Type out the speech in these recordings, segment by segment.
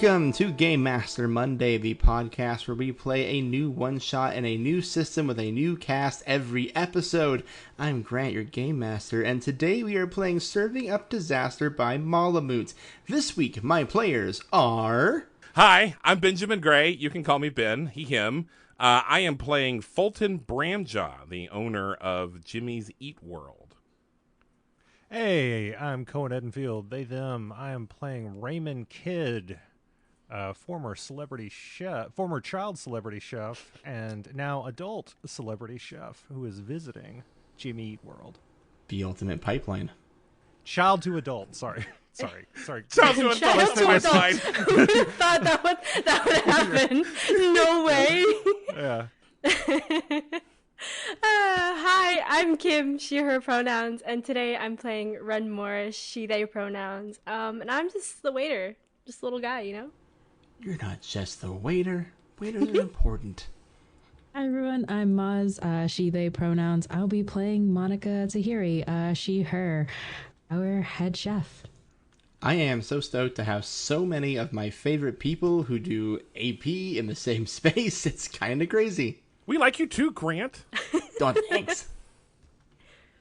Welcome to Game Master Monday, the podcast where we play a new one-shot in a new system with a new cast every episode. I'm Grant, your Game Master, and today we are playing Serving Up Disaster by Malamute. This week, my players are... Hi, I'm Benjamin Gray. You can call me Ben, he, him. I am playing Fulton Bramjaw, the owner of Jimmy's Eat World. Hey, I'm Cohen Edenfield, they, them. I am playing Raymond Kidd, former child celebrity chef, and now adult celebrity chef who is visiting Jimmy Eat World. The ultimate pipeline. Child to adult, sorry. Child to adult. Who would have thought that would happen? No way. Yeah. Hi, I'm Kim, she, her pronouns, and today I'm playing Ren Morris, she, they pronouns. And I'm just the waiter, just a little guy, you know? You're not just the waiter. Waiters are important. Hi everyone, I'm Moz, she, they pronouns. I'll be playing Monica Zahiri, she, her, our head chef. I am so stoked to have so many of my favorite people who do AP in the same space. It's kind of crazy. We like you too, Grant. Oh, thanks.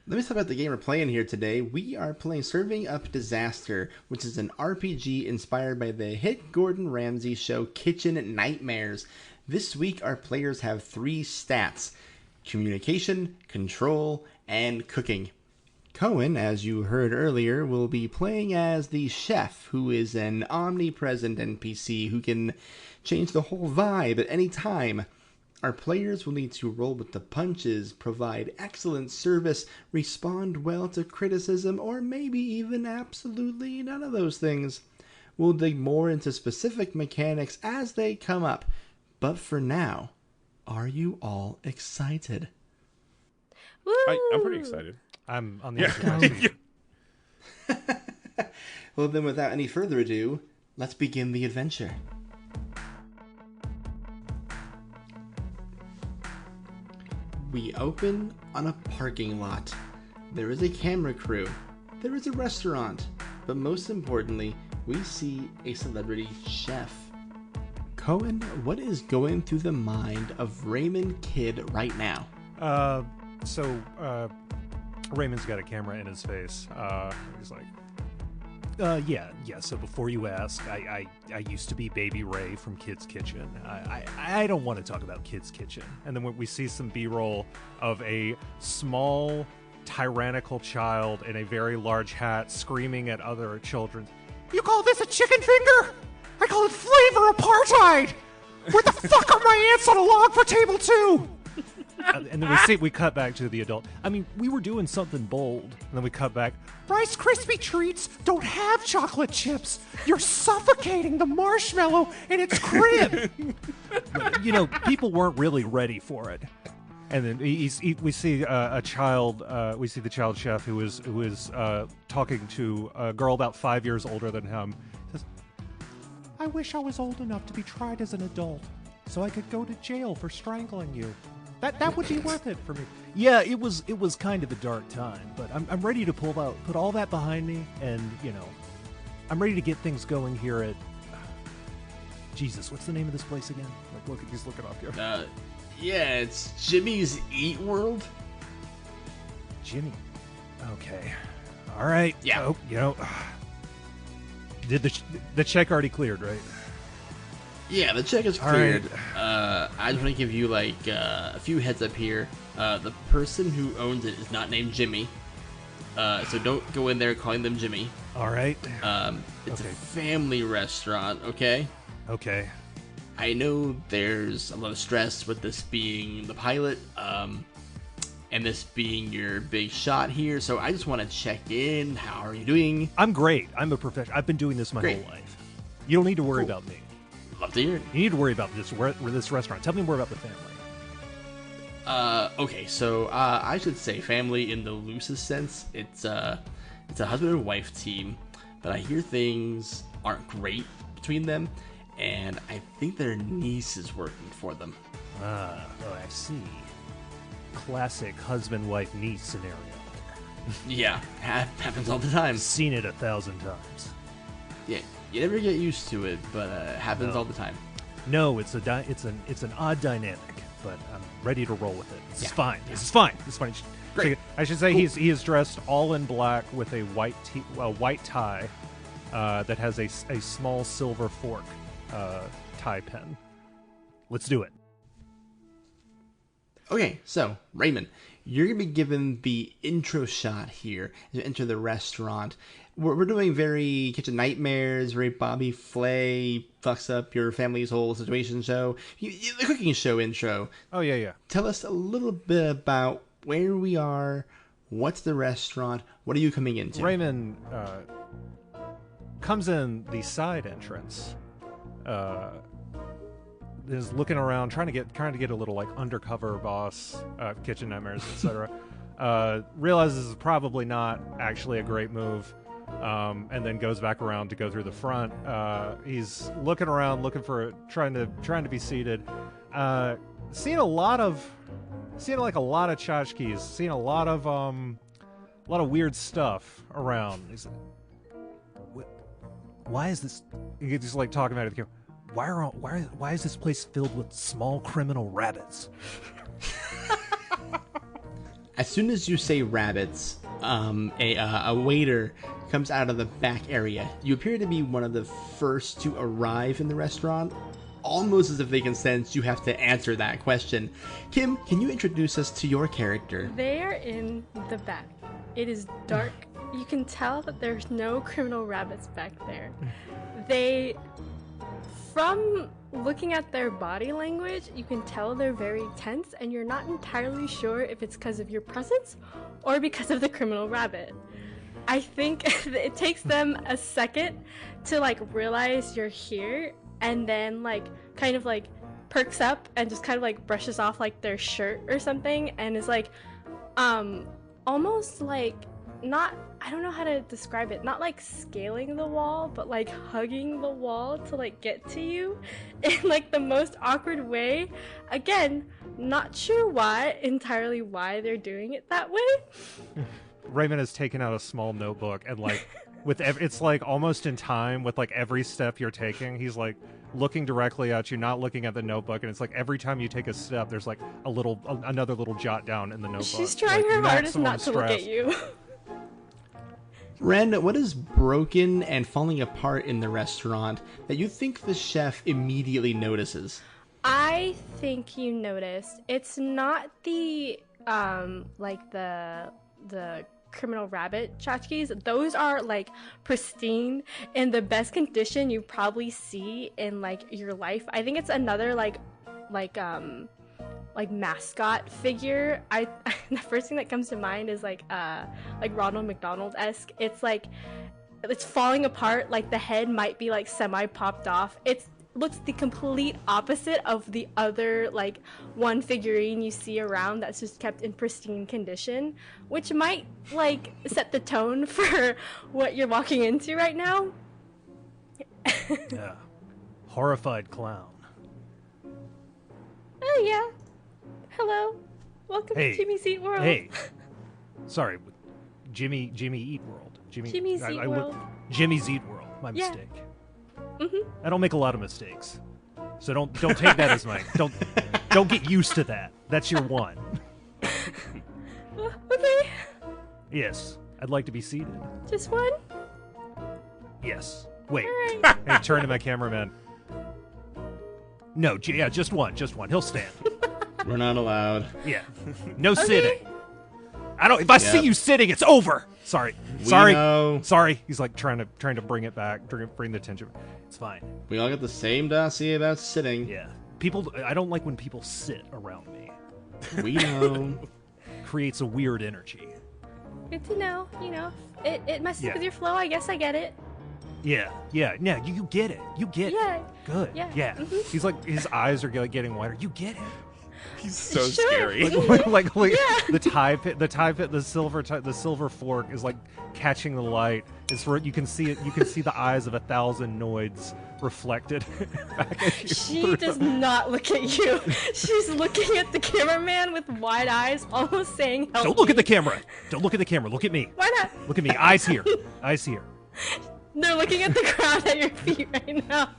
Let me talk about the game we're playing here today. We are playing Serving Up Disaster, which is an RPG inspired by the hit Gordon Ramsay show Kitchen Nightmares. This week, our players have 3 stats: communication, control, and cooking. Cohen, as you heard earlier, will be playing as the chef, who is an omnipresent NPC who can change the whole vibe at any time. Our players will need to roll with the punches, provide excellent service, respond well to criticism, or maybe even absolutely none of those things. We'll dig more into specific mechanics as they come up. But for now, are you all excited? Woo! I'm pretty excited. I'm on the Well, then without any further ado, let's begin the adventure. We open on a parking lot. There is a camera crew. There is a restaurant. But most importantly, we see a celebrity chef. Cohen, what is going through the mind of Raymond Kidd right now? Raymond's got a camera in his face. He's like, yeah. So before you ask, I used to be Baby Ray from Kid's Kitchen. I don't want to talk about Kid's Kitchen. And then we see some B-roll of a small, tyrannical child in a very large hat screaming at other children. You call this a chicken finger? I call it flavor apartheid! Where the fuck are my ants on a log for table 2? And then we cut back to the adult. I mean, we were doing something bold. And then we cut back. Rice Krispie treats don't have chocolate chips. You're suffocating the marshmallow in its crib. But, people weren't really ready for it. And then we see a child. We see the child chef who is talking to a girl about 5 years older than him. Says, "I wish I was old enough to be tried as an adult, so I could go to jail for strangling you. That would be worth it for me." Yeah, it was kind of a dark time, but I'm ready to put all that behind me, and I'm ready to get things going here at Jesus. What's the name of this place again? Look it up here. Yeah, it's Jimmy's Eat World. Jimmy. Okay. All right. Yeah. Oh, did the check already cleared, right? Yeah, the check is cleared. Right. I just want to give you a few heads up here. The person who owns it is not named Jimmy, so don't go in there calling them Jimmy. All right. It's okay. a family restaurant, okay? Okay. I know there's a lot of stress with this being the pilot, and this being your big shot here, so I just want to check in. How are you doing? I'm great. I'm a professional. I've been doing this my whole life. You don't need to worry about me. Love to hear it. You need to worry about this restaurant. Tell me more about the family. Okay, so I should say family in the loosest sense. It's a husband and wife team, but I hear things aren't great between them, and I think their niece is working for them. I see. Classic husband-wife niece scenario. Yeah, happens all the time. Seen it 1,000 times. Yeah, You never get used to it, but it happens all the time. No, it's an odd dynamic, but I'm ready to roll with it. This is fine. Yeah. This is fine. This is fine. Great. I should say he is dressed all in black with a white tie that has a small silver fork tie pin. Let's do it. Okay, so, Raymond, you're going to be given the intro shot here as you enter the restaurant. We're doing very Kitchen Nightmares, very Bobby Flay, fucks up your family's whole situation show. The cooking show intro. Oh, yeah. Tell us a little bit about where we are, what's the restaurant, what are you coming into? Raymond comes in the side entrance, is looking around, trying to get a little like undercover boss, Kitchen Nightmares, etc. Realizes it's probably not actually a great move, and then goes back around to go through the front. He's looking around, trying to be seated. Seeing a lot of tchotchkes, seeing a lot of weird stuff around. He's like, why is this? He's just like talking about it. Why is this place filled with small criminal rabbits? As soon as you say rabbits, a waiter comes out of the back area. You appear to be one of the first to arrive in the restaurant. Almost as if they can sense you have to answer that question. Kim, can you introduce us to your character? They are in the back. It is dark. You can tell that there's no criminal rabbits back there. From looking at their body language, you can tell they're very tense, and you're not entirely sure if it's because of your presence or because of the criminal rabbit. I think it takes them a second to like realize you're here, and then like kind of like perks up and just kind of like brushes off like their shirt or something, and is like almost like not, I don't know how to describe it, not like scaling the wall, but like hugging the wall to like get to you in like the most awkward way. Again, not sure entirely why they're doing it that way. Raymond has taken out a small notebook and like it's like almost in time with like every step you're taking. He's like looking directly at you, not looking at the notebook, and it's like every time you take a step, there's like another little jot down in the notebook. She's trying her hardest not to look at you. Ren, what is broken and falling apart in the restaurant that you think the chef immediately notices? I think you noticed. It's not the like the criminal rabbit tchotchkes. Those are like pristine, in the best condition you probably see in like your life. I think it's another like mascot figure. The first thing that comes to mind is like Ronald McDonald-esque. It's like it's falling apart, like the head might be like semi popped off. It looks the complete opposite of the other like one figurine you see around that's just kept in pristine condition, which might like set the tone for what you're walking into right now. Yeah. Horrified clown. Oh yeah. Hello. Welcome to Jimmy's Eat World. Hey. Sorry. Jimmy Eat World. Jimmy's Eat World. Jimmy's Eat World. My Yeah. mistake. Mm-hmm. I don't make a lot of mistakes. So don't take that as my don't get used to that. That's your one. Okay. Yes. I'd like to be seated. Just one? Yes. Wait. All right. Hey, turn to my cameraman. No, just one. He'll stand. We're not allowed. Yeah. No Okay. sitting. If I see you sitting, it's over. Sorry. know. Sorry. He's like trying to bring it back, bring the tension. It's fine. We all got the same dossier about sitting. Yeah. I don't like when people sit around me. We know. Creates a weird energy. Good to know. You know, it messes Yeah. with your flow. I guess I get it. Yeah. You get it. You get Yeah. it. Good. Yeah. Mhm. He's like, his eyes are getting wider. You get it. He's so Sure. scary. like Yeah. the tie pit, the silver fork is like catching the light. It's where you can see it. You can see the eyes of 1,000 noids reflected back at you. She does not look at you. She's looking at the cameraman with wide eyes, almost saying, "Help Don't look me." at the camera. Don't look at the camera. Look at me. Why not? Look at me. Eyes here. Eyes here. They're looking at the ground at your feet right now.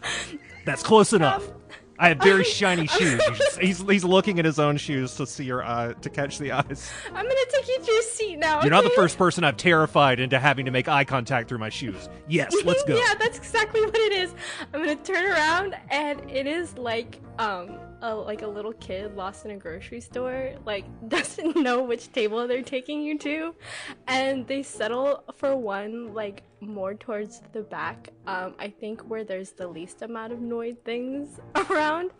That's close enough. I have very shiny shoes. He's looking at his own shoes to see your eye, to catch the eyes. I'm gonna take you to your seat now. You're not the okay? first person I've terrified into having to make eye contact through my shoes. Yes, let's go. Yeah, that's exactly what it is. I'm gonna turn around, and it is like a little kid lost in a grocery store, like doesn't know which table they're taking you to, and they settle for one like more towards the back. I think where there's the least amount of Noid things around.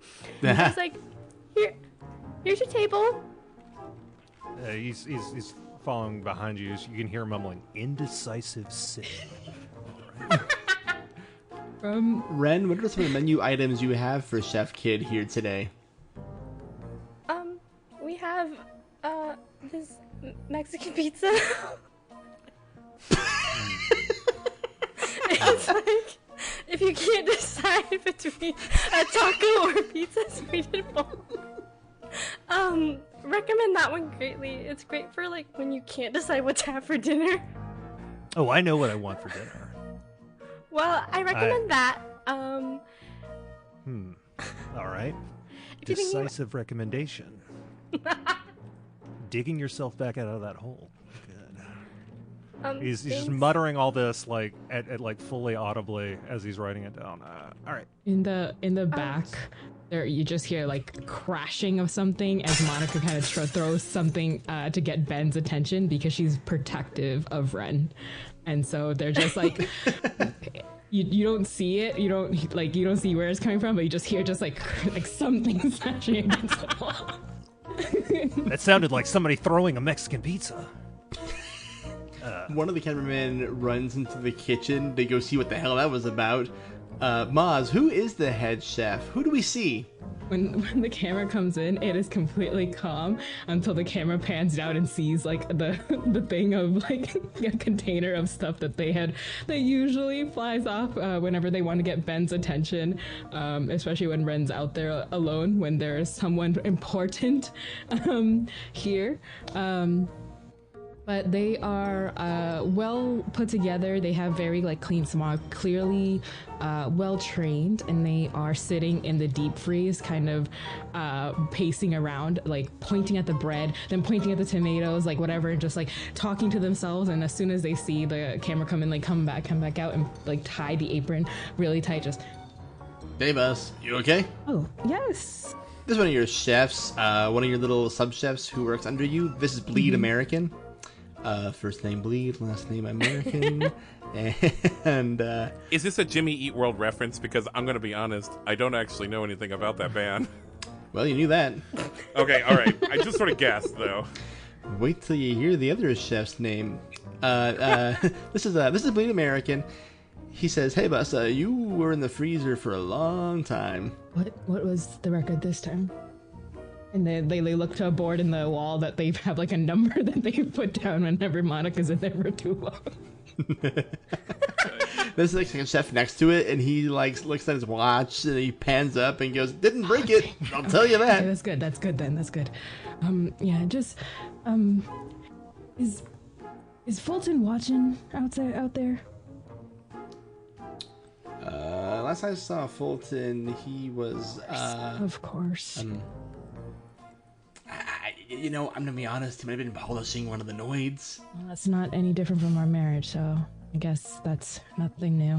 It's like, here's your table. He's following behind you. You can hear him mumbling, "Indecisive sin." Ren, what are some of the menu items you have for Chef Kidd here today? We have this Mexican pizza. It's like, if you can't decide between a taco or pizza, sweetened bowl. Recommend that one greatly. It's great for like when you can't decide what to have for dinner. Oh, I know what I want for dinner. Well, I recommend that. All right. Decisive recommendation. Digging yourself back out of that hole. Good. He's just muttering all this like at like fully audibly as he's writing it down. All right. In the back, there you just hear like crashing of something as Monica kind of throws something to get Ben's attention because she's protective of Ren, and so they're just like. You don't see it, you don't see where it's coming from, but you just hear like something smashing against the wall. That sounded like somebody throwing a Mexican pizza. One of the cameramen runs into the kitchen to go see what the hell that was about. Moz, who is the head chef? Who do we see? When the camera comes in, it is completely calm until the camera pans down and sees like the thing of like a container of stuff that usually flies off whenever they want to get Ben's attention, especially when Ren's out there alone when there's someone important here. But they are well put together. They have very like clean smog, clearly well trained, and they are sitting in the deep freeze, kind of pacing around, like pointing at the bread, then pointing at the tomatoes, like whatever, and just like talking to themselves. And as soon as they see the camera come in, like come back out and like tie the apron really tight. Just, Hey, boss, you okay? oh yes. This is one of your chefs, one of your little sub chefs who works under you. This is Bleed American. First name Bleed, last name American. And Is this a Jimmy Eat World reference? Because I'm going to be honest, I don't actually know anything about that band. well, you knew that. Okay, all right. I just sort of guessed, though. Wait till you hear the other chef's name. This is Bleed American. He says, "Hey, boss, you were in the freezer for a long time." What was the record this time? And they look to a board in the wall that they have like a number that they put down whenever Monica's in there for too long. There's like a chef next to it, and he like looks at his watch and he pans up and goes, "Didn't break it. I'll tell you that." Okay, that's good. That's good then. That's good. Yeah, just is Fulton watching out there? Last I saw Fulton, he was of course. I'm gonna be honest, he might have been polishing one of the Noids. Well, that's not any different from our marriage, so I guess that's nothing new.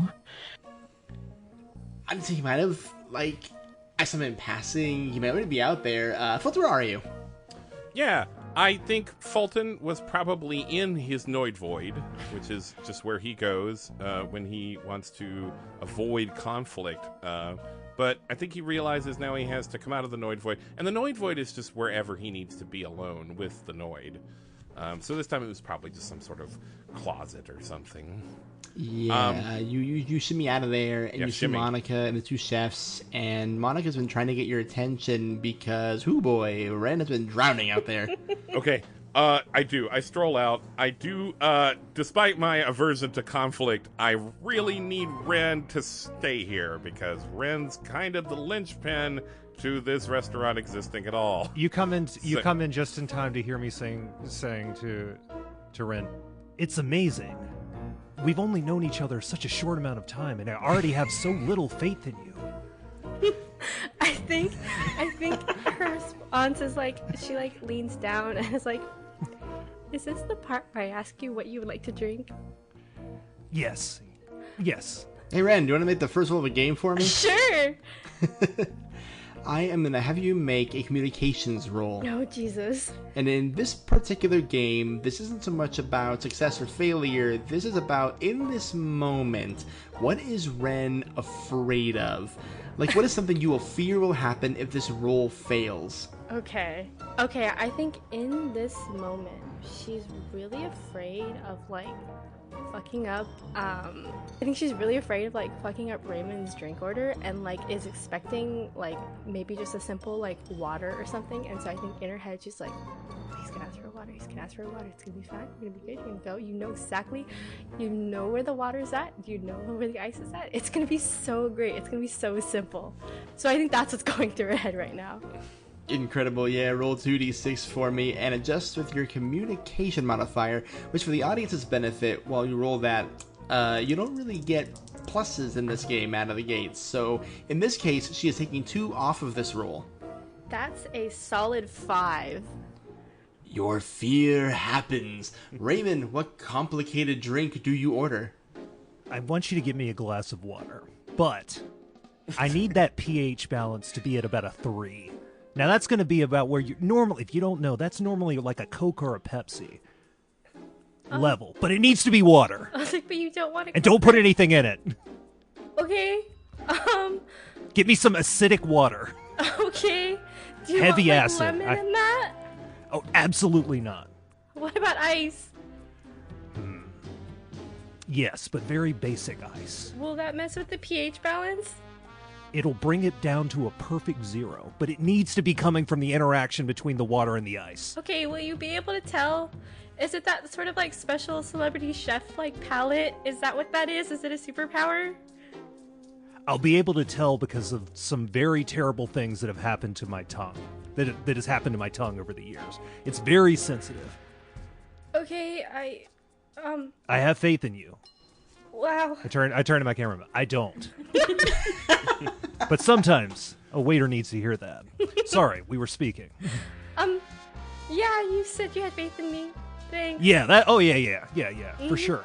I'm thinking he might have, like, I saw him in passing. He might already be out there. Fulton, where are you? Yeah, I think Fulton was probably in his Noid Void, which is just where he goes when he wants to avoid conflict. But I think he realizes now he has to come out of the Noid Void. And the Noid Void is just wherever he needs to be alone with the Noid. So this time it was probably just some sort of closet or something. Yeah, you shimmy out of there, and you see shimmy. Monica and the two chefs, and Monica's been trying to get your attention because, hoo boy, Ren has been drowning out there. Okay, I do. I stroll out. I do, despite my aversion to conflict, I really need Ren to stay here, because Ren's kind of the linchpin to this restaurant existing at all. You come in just in time to hear me saying to Ren, "It's amazing. we've only known each other such a short amount of time, and I already have so little faith in you. I think her response is like, she like leans down and is like, is this the part where I ask you what you would like to drink? Yes. Hey, Ren, do you want to make the first roll of a game for me? Sure. I am going to have you make a communications roll. No, Jesus. And in this particular game, this isn't so much about success or failure. This is about, in this moment, what is Ren afraid of? Like, what is something you will fear will happen if this roll fails? Okay, I think in this moment, she's really afraid of, like, fucking up, I think she's really afraid of, like, fucking up Raymond's drink order and, like, is expecting, like, maybe just a simple, like, water or something, and so I think in her head she's like, he's gonna ask for a water, it's gonna be fine, we're gonna be good, you're gonna go, you know exactly, you know where the water's at, you know where the ice is at, it's gonna be so great, it's gonna be so simple. So I think that's what's going through her head right now. Incredible, yeah. Roll 2d6 for me and adjust with your communication modifier, which for the audience's benefit, while you roll that, you don't really get pluses in this game out of the gates. So in this case, she is taking 2 off of this roll. That's a solid 5. Your fear happens. Raymond, what complicated drink do you order? I want you to give me a glass of water, but I need that pH balance to be at about a 3. Now, that's going to be about where you normally, if you don't know, that's normally like a Coke or a Pepsi level. But it needs to be water. I was like, but you don't want to. And don't put anything in it. Okay. Get me some acidic water. Okay. Do you Heavy want, like, acid. lemon in that? Oh, absolutely not. What about ice? Yes, but very basic ice. Will that mess with the pH balance? It'll bring it down to a perfect 0, but it needs to be coming from the interaction between the water and the ice. Okay, will you be able to tell? Is it that sort of like special celebrity chef like palette? Is that what that is? Is it a superpower? I'll be able to tell because of some very terrible things that have happened to my tongue. That has happened to my tongue over the years. It's very sensitive. Okay, I have faith in you. Wow. I turn to my cameraman. I don't. But sometimes a waiter needs to hear that. Sorry, we were speaking. Yeah, you said you had faith in me. Thanks. Yeah, for sure.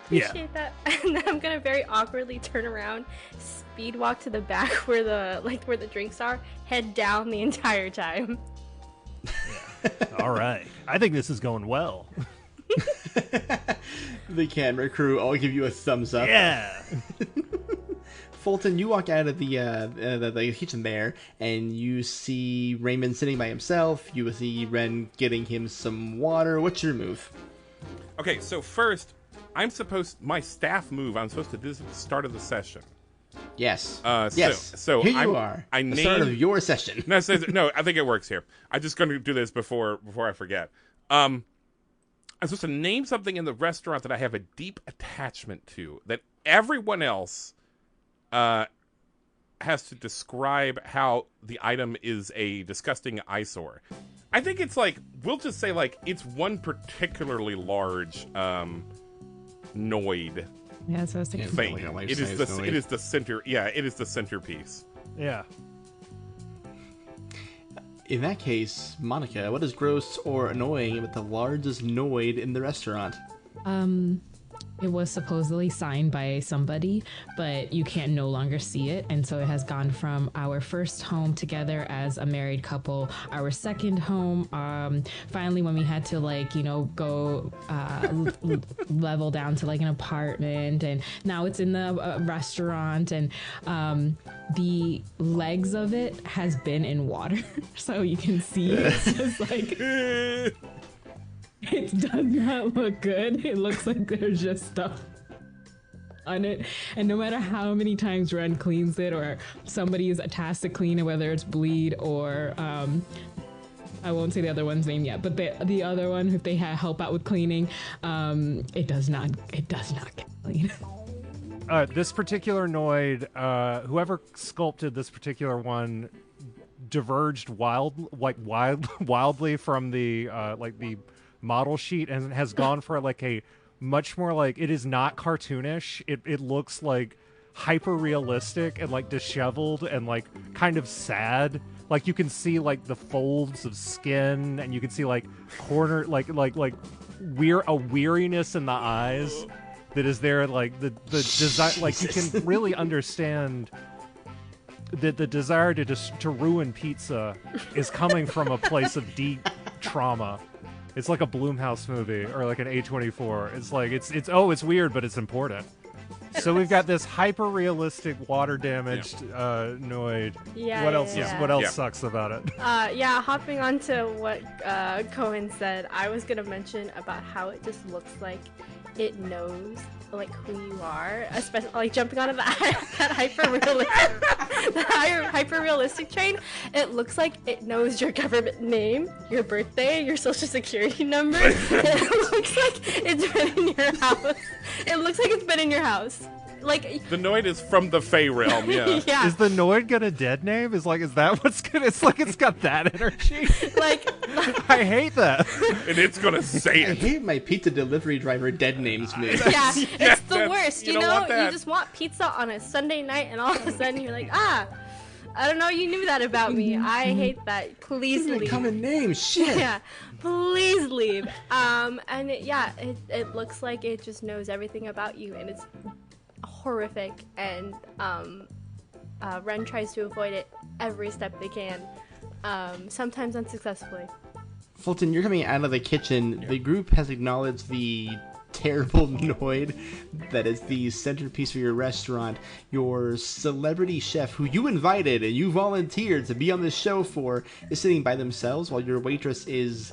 Appreciate that. And then I'm gonna very awkwardly turn around, speed walk to the back where the drinks are, head down the entire time. All right. I think this is going well. The camera crew all give you a thumbs up. Yeah. Fulton, you walk out of the kitchen there, and you see Raymond sitting by himself. You see Ren getting him some water. What's your move? Okay, so first, my staff move, I'm supposed to do this at the start of the session. Yes. Yes. So here you are. The start of your session. No, I think it works here. I'm just going to do this before I forget. I'm supposed to name something in the restaurant that I have a deep attachment to, that everyone else has to describe how the item is a disgusting eyesore. I think it's like, we'll just say like, it's one particularly large Noid Yeah, so I was thinking. thing. Like a It is life-size Noid. it is the center. Yeah, it is the centerpiece. Yeah. In that case, Monica, what is gross or annoying about the largest Noid in the restaurant? It was supposedly signed by somebody, but you can no longer see it. And so it has gone from our first home together as a married couple, our second home, finally when we had to go level down to like an apartment, and now it's in the restaurant, and the legs of it has been in water. So you can see it's just like... It does not look good. It looks like there's just stuff on it. And no matter how many times Ren cleans it, or somebody is tasked to clean it, whether it's Bleed or I won't say the other one's name yet, but the other one, if they help out with cleaning, it does not get clean. This particular Noid, whoever sculpted this particular one diverged wildly from the the model sheet, and has gone for like a much more like it is not cartoonish. It looks like hyper realistic and like disheveled and like kind of sad. Like you can see like the folds of skin, and you can see like a weariness in the eyes that is there. Like the design, like you can really understand that the desire to ruin pizza is coming from a place of deep trauma. It's like a Blumhouse movie or like an A24. It's like it's weird, but it's important. So we've got this hyper realistic water damaged Noid. Yeah. What else? What else Yeah. sucks about it? Hopping on to what Cohen said, I was gonna mention about how it just looks like it knows like who you are, especially like jumping onto that hyper realistic train. It looks like it knows your government name, your birthday, your social security number. It looks like it's been in your house. It looks like it's been in your house. Like The Noid is from the Fey realm, yeah. yeah. Is the Noid got a dead name? Is that what's good? It's like it's got that energy. Like I hate that. And it's gonna say I it. hate my pizza delivery driver dead names me. yeah, it's the that's- worst. you You don't know, want that. you just want pizza on a Sunday night, and all of a sudden you're like, I don't know, you knew that about me. I hate that. Please These are leave. common names. Shit. Yeah, please leave. And it looks like it just knows everything about you, and it's horrific. And Ren tries to avoid it every step they can, sometimes unsuccessfully. Fulton, you're coming out of the kitchen. The group has acknowledged the terrible Noid that is the centerpiece of your restaurant. Your celebrity chef, who you invited and you volunteered to be on the show for, is sitting by themselves while your waitress is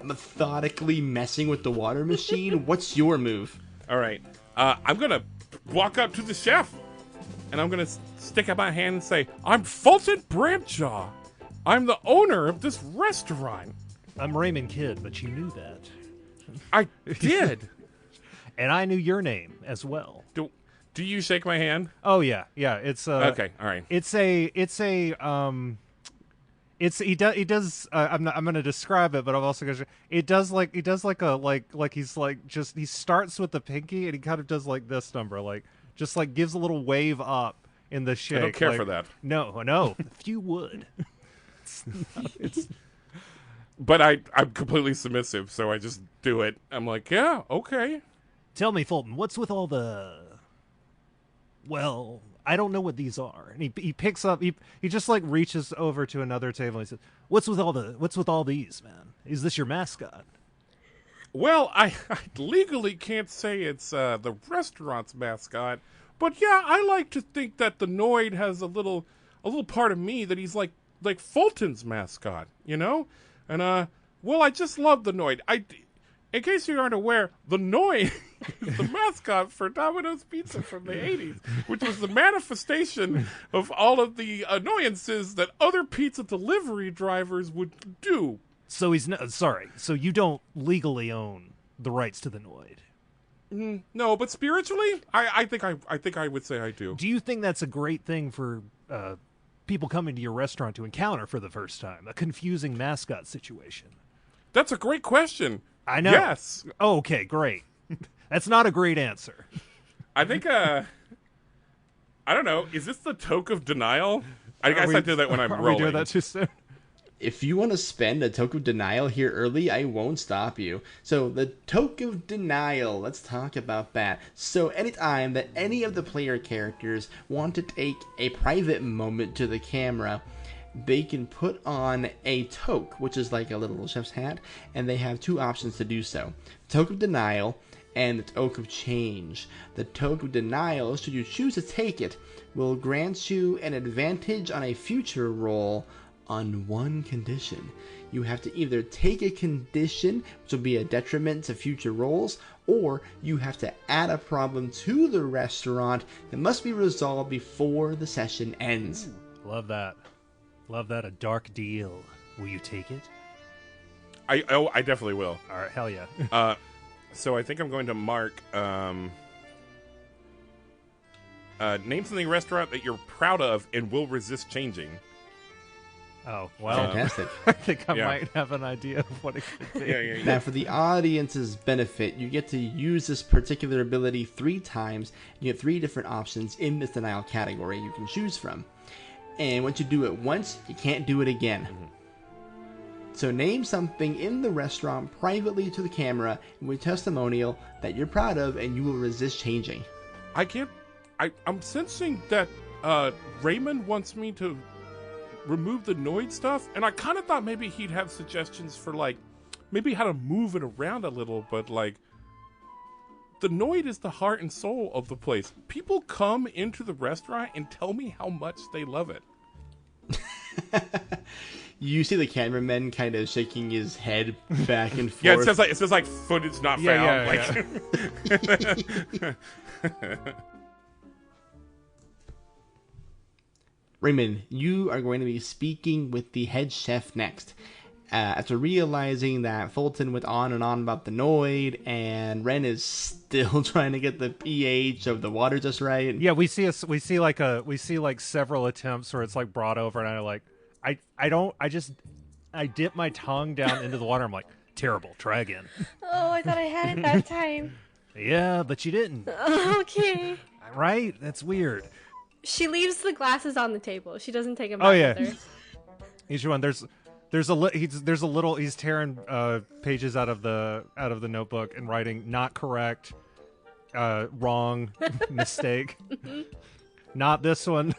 methodically messing with the water machine. What's your move? All right. I'm going to walk up to the chef, and I'm going to stick out my hand and say, I'm Fulton Bramjaw. I'm the owner of this restaurant. I'm Raymond Kidd, but you knew that. I did. And I knew your name as well. Do you shake my hand? Oh yeah. It's Okay, all right. he does I'm going to describe it, but I'm also going to he starts with the pinky, and he kind of does like this number, like just like gives a little wave up in the shake. I don't care like, for that. No, if you would. it's But I'm completely submissive, so I just do it. I'm like, yeah, okay. Tell me, Fulton, what's with all the... Well, I don't know what these are. And he picks up, he just like reaches over to another table and he says, what's with all these, man? Is this your mascot? Well, I legally can't say it's the restaurant's mascot, but yeah, I like to think that the Noid has a little part of me that he's like Fulton's mascot, you know? And well, I just love the Noid. In case you aren't aware, the Noid is the mascot for Domino's Pizza from the 80s, which was the manifestation of all of the annoyances that other pizza delivery drivers would do. So so you don't legally own the rights to the Noid. No, but spiritually, I think I would say I do. Do you think that's a great thing for people coming to your restaurant to encounter for the first time? A confusing mascot situation? That's a great question. I know. Yes. Oh, okay, great. That's not a great answer. I think, I don't know. Is this the toke of denial? I guess I do that when I'm Are rolling. we doing that too soon? If you want to spend a token of denial here early, I won't stop you. So the token of denial, let's talk about that. So anytime that any of the player characters want to take a private moment to the camera, they can put on a toque, which is like a little chef's hat, and they have two options to do so. Toque of denial and the toque of change. The toque of denial, should you choose to take it, will grant you an advantage on a future roll on one condition. You have to either take a condition, which will be a detriment to future rolls, or you have to add a problem to the restaurant that must be resolved before the session ends. Love that. Love that. A dark deal. Will you take it? I definitely will. All right, hell yeah. So I think I'm going to mark name something restaurant that you're proud of and will resist changing. Oh, well. Fantastic. I think I Yeah. might have an idea of what it could be. Yeah. Now, for the audience's benefit, you get to use this particular ability 3 times. You get 3 different options in this denial category you can choose from. And once you do it once, you can't do it again. So name something in the restaurant privately to the camera with testimonial that you're proud of and you will resist changing. I'm sensing that Raymond wants me to remove the Noid stuff, and I kind of thought maybe he'd have suggestions for, like, maybe how to move it around a little, but, like, the Noid is the heart and soul of the place. People come into the restaurant and tell me how much they love it. You see the cameraman kind of shaking his head back and forth. Yeah, it says like footage not found. Yeah. Raymond, you are going to be speaking with the head chef next. After realizing that Fulton went on and on about the Noid, and Ren is still trying to get the pH of the water just right. Yeah, we see like several attempts where it's like brought over, and I dip my tongue down into the water. I'm like, terrible. Try again. Oh, I thought I had it that time. Yeah, but you didn't. Okay. Right? That's weird. She leaves the glasses on the table. She doesn't take them back Oh yeah. with her. Each one he's tearing pages out of the notebook and writing not correct, wrong, mistake. Not this one.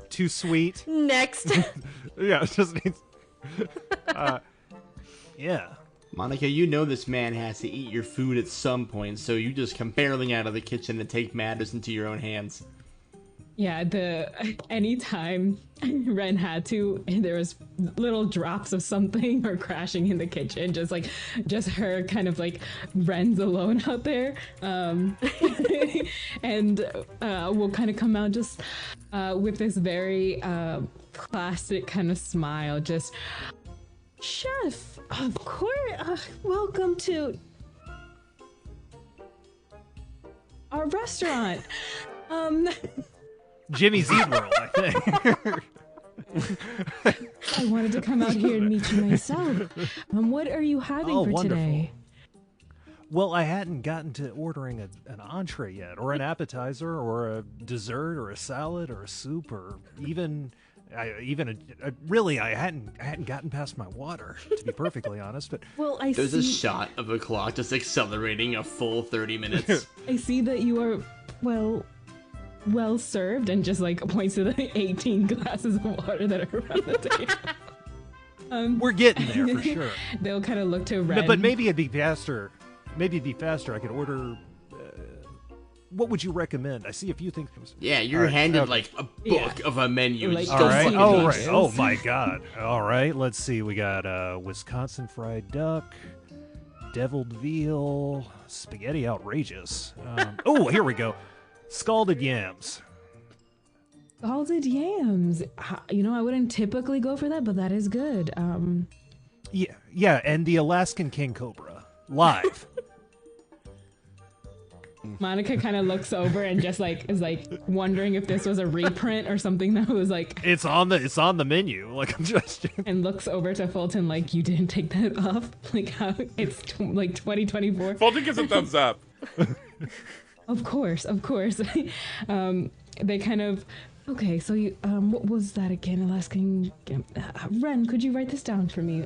Too sweet. Next. Yeah, it just needs. Yeah. Monica, you know this man has to eat your food at some point, so you just come barreling out of the kitchen and take matters into your own hands. Yeah, anytime Ren had to, there was little drops of something or crashing in the kitchen, just her kind of like Ren's alone out there, and we'll kind of come out just with this very classic kind of smile, just chef, of course, welcome to our restaurant. Jimmy's Eat World, I think. I wanted to come out here and meet you myself. What are you having for wonderful. today? Well, I hadn't gotten to ordering an entree yet, or an appetizer, or a dessert, or a salad, or a soup, or I hadn't gotten past my water, to be perfectly honest. But Well, There's a shot of the clock just accelerating a full 30 minutes. I see that you are well served, and just like points to the 18 glasses of water that are around the table. we're getting there for sure. They'll kind of look to Ren. But maybe it'd be faster. I could order. What would you recommend? I see a few things. Yeah, you're handed like a book of a menu. Like, Just All go right. fucking Oh, nuts. right. Oh my God. All right. Let's see. We got Wisconsin fried duck, deviled veal, spaghetti outrageous. Oh, here we go. Scalded yams. Scalded yams. I wouldn't typically go for that, but that is good. Yeah, and the Alaskan king cobra live. Monica kind of looks over and just is wondering if this was a reprint or something that was like, It's on the menu. Like I'm just. and looks over to Fulton like, you didn't take that off. Like how it's like 2024. Fulton gives a thumbs up. Of course. They kind of. Okay, so you what was that again? Alaskan. Ren, could you write this down for me?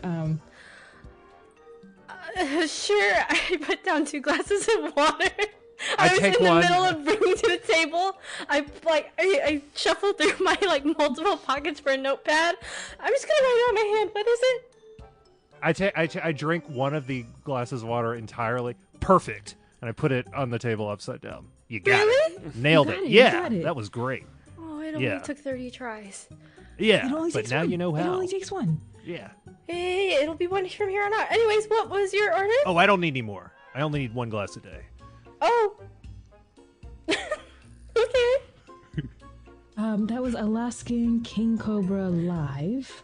Sure. I put down 2 glasses of water. I was take in the one. middle of bringing to the table. I shuffled through my multiple pockets for a notepad. I'm just gonna write it on my hand. What is it? I drink one of the glasses of water entirely. Perfect. And I put it on the table upside down. You got Really? it. Nailed You got it. it, you Yeah, got it. that was great. Oh, it only Yeah. took 30 tries. Yeah, It only but takes now one. you know It how. only takes one. Yeah. Hey, it'll be one from here on out. Anyways, what was your order? Oh, I don't need any more. I only need 1 glass a day. Oh. Okay. That was Alaskan King Cobra live.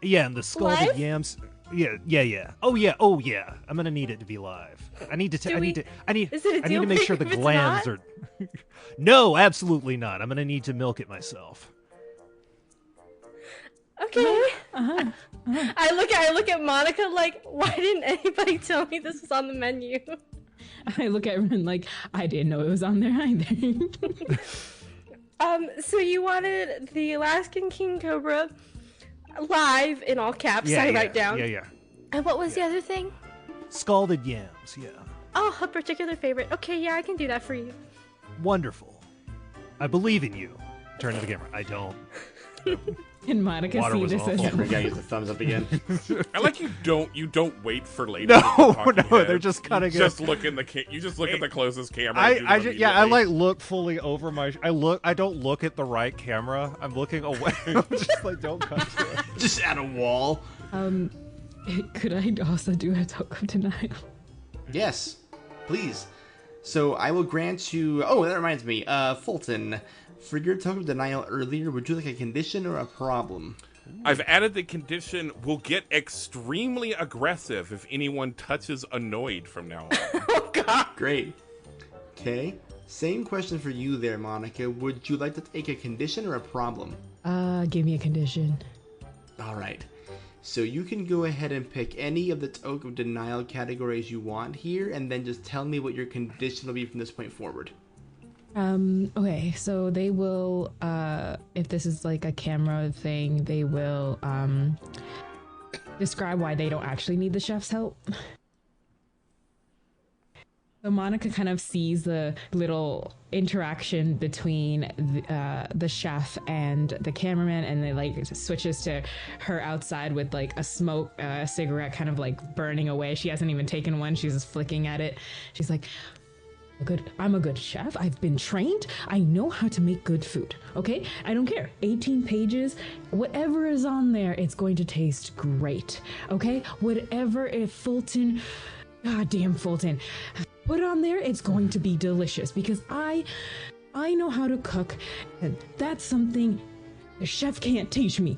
Yeah, and the scalded Live? yams. Yeah. Oh yeah. I'm gonna need it to be live. I need to. Is it a I need deal to make sure the breaker if it's glands not? are. No, absolutely not. I'm gonna need to milk it myself. Okay. I look at Monica like, why didn't anybody tell me this was on the menu? I look at Ren like, I didn't know it was on there either. So you wanted the Alaskan King Cobra live in all caps, I write down. Yeah. And what was the other thing? Scalded yams, yeah. Oh, a particular favorite. Okay, yeah, I can do that for you. Wonderful. I believe in you. Turn to the camera. I don't. And Monica Water see was this as awful. We gotta use the thumbs up again. I like you don't wait for later. No, they're just cutting it. Just look in the you just look at the closest camera. I and do them I like immediately. look fully over my. I don't look at the right camera. I'm looking away. I'm just like, don't cut to it. Just at a wall. could I also do a token of denial? Yes, please. So I will grant you... Oh, that reminds me. Fulton, for your token of denial earlier, would you like a condition or a problem? I've added the condition: will get extremely aggressive if anyone touches Annoyed from now on. Oh, God. Great. Okay. Same question for you there, Monica. Would you like to take a condition or a problem? Give me a condition. All right. So you can go ahead and pick any of the token of denial categories you want here, and then just tell me what your condition will be from this point forward. Okay, so they will, if this is like a camera thing, they will, describe why they don't actually need the chef's help. So Monica kind of sees the little interaction between the chef and the cameraman, and then like switches to her outside with like a cigarette kind of like burning away. She hasn't even taken one. She's just flicking at it. She's like, I'm a good chef. I've been trained. I know how to make good food. Okay? I don't care. 18 pages, whatever is on there, it's going to taste great. Okay? Whatever if Fulton, goddamn Fulton, put on there, it's going to be delicious because I know how to cook, and that's something the chef can't teach me.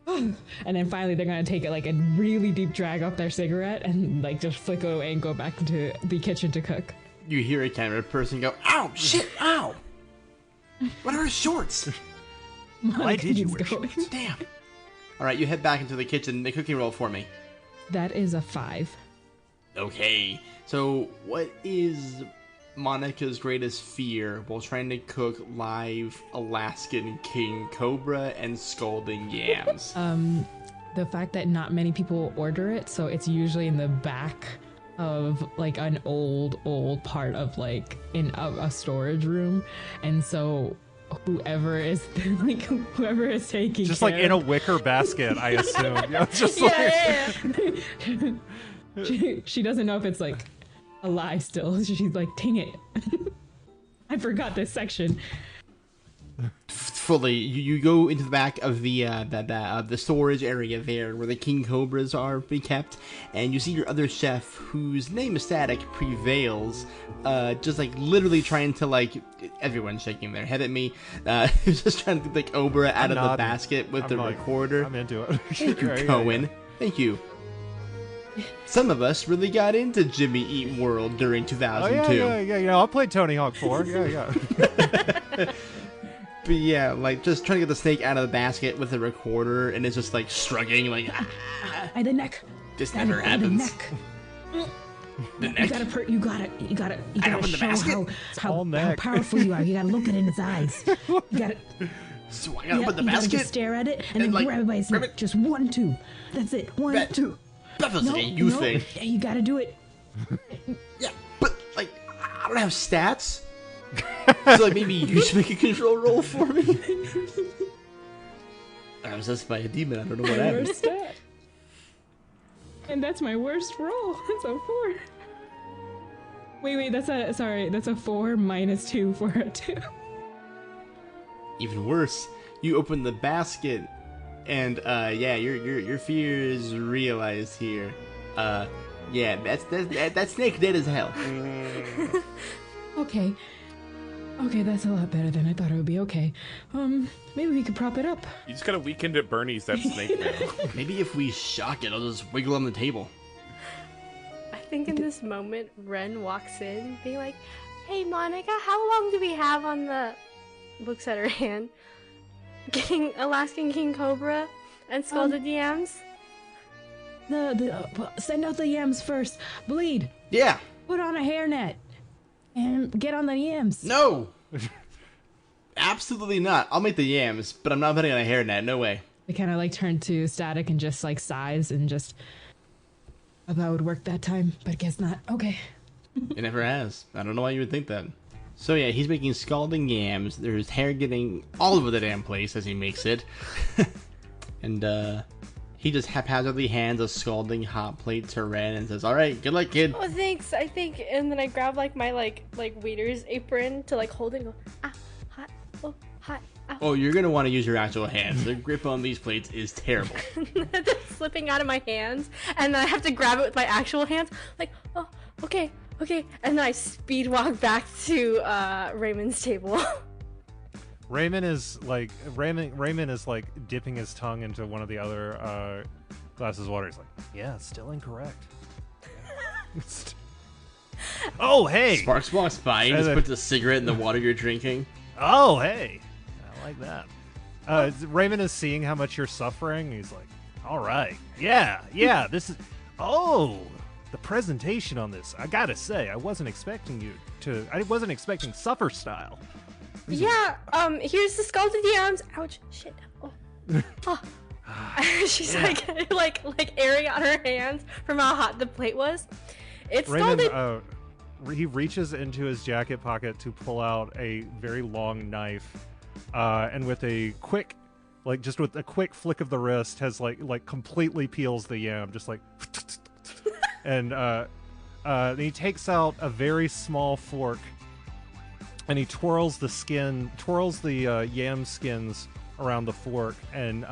And then finally they're gonna take it like a really deep drag off their cigarette and like just flick away and go back into the kitchen to cook. You hear a camera person go, "Ow, shit, ow! What are her shorts? Why did you Monica wear keeps shorts? Damn!" All right, you head back into the kitchen. The cooking roll for me. That is a 5. Okay, so what is Monica's greatest fear while trying to cook live Alaskan king cobra and scalding yams? The fact that not many people order it, so it's usually in the back of like an old part of like in a storage room, and so whoever is taking Just care like in a wicker basket, I assume. Yeah, it's just she doesn't know if it's like alive still. She's like, dang it. I forgot this section. Fully, you go into the back of the storage area there where the king cobras are being kept, and you see your other chef, whose name is Static, prevails, just like literally trying to like, everyone's shaking their head at me, just trying to get the cobra out of the basket with the recorder. I'm into it. Thank you, Cohen. Thank you. Some of us really got into Jimmy Eat World during 2002. Yeah. I played Tony Hawk 4. Yeah. But yeah, like just trying to get the snake out of the basket with the recorder, and it's just like struggling, like The neck. this never happens. The neck. You gotta open the basket. show All how neck. powerful you are. You gotta look it in his eyes. You gotta. So I gotta put the you gotta basket. just stare at it and then like, grab it by his grab neck. it. Just 1, 2. That's it. 1, 2. That was No, a you thing. Yeah, you gotta do it. Yeah, but like I don't have stats. So like maybe you should make a control roll for me. I was just by a demon. I don't know what happened. Worst stat. And that's my worst roll. That's a 4. Wait, that's a 4 minus 2 for a 2. Even worse, you open the basket, and yeah, your fear is realized here. Yeah, that snake dead as hell. Okay, that's a lot better than I thought it would be. Okay, maybe we could prop it up. You just got a weekend at Bernie's, that snake now. Maybe if we shock it, I'll just wiggle on the table. I think in this moment, Ren walks in, being like, "Hey, Monica, how long do we have on the..." Looks at her hand. Getting Alaskan King Cobra. And scalded yams? Send out the yams first. Bleed. Yeah. Put on a hairnet. And get on the yams. No. Absolutely not. I'll make the yams, but I'm not putting on a hairnet. No way. They kind of like turn to Static and just like sighs and just. I thought it would work that time, but I guess not. Okay. It never has. I don't know why you would think that. So yeah, he's making scalding yams. There's hair getting all over the damn place as he makes it. And he just haphazardly hands a scalding hot plate to Ren and says, "All right, good luck, kid." Oh, thanks. I think, and then I grab like my like waiter's apron to like hold it and go, ah, hot, oh, hot. Ow. Oh, you're gonna want to use your actual hands. The grip on these plates is terrible. Just slipping out of my hands, and then I have to grab it with my actual hands. Like, oh, okay. And then I speed walk back to Raymond's table. Raymond is like dipping his tongue into one of the other glasses of water. He's like, "Yeah, it's still incorrect." Oh, hey! Sparks walks by and just puts a cigarette in the water you're drinking. Oh, hey! I like that. Raymond is seeing how much you're suffering. He's like, "All right, yeah, this is." Oh, the presentation on this. I gotta say, I wasn't expecting suffer style. Yeah, here's the scalded yams. Ouch, shit. Oh. She's like airing out her hands from how hot the plate was. It's Raymond, scalded. He reaches into his jacket pocket to pull out a very long knife, and with a quick flick of the wrist, has like completely peels the yam, just like, and then he takes out a very small fork. And he twirls the yam skins around the fork, and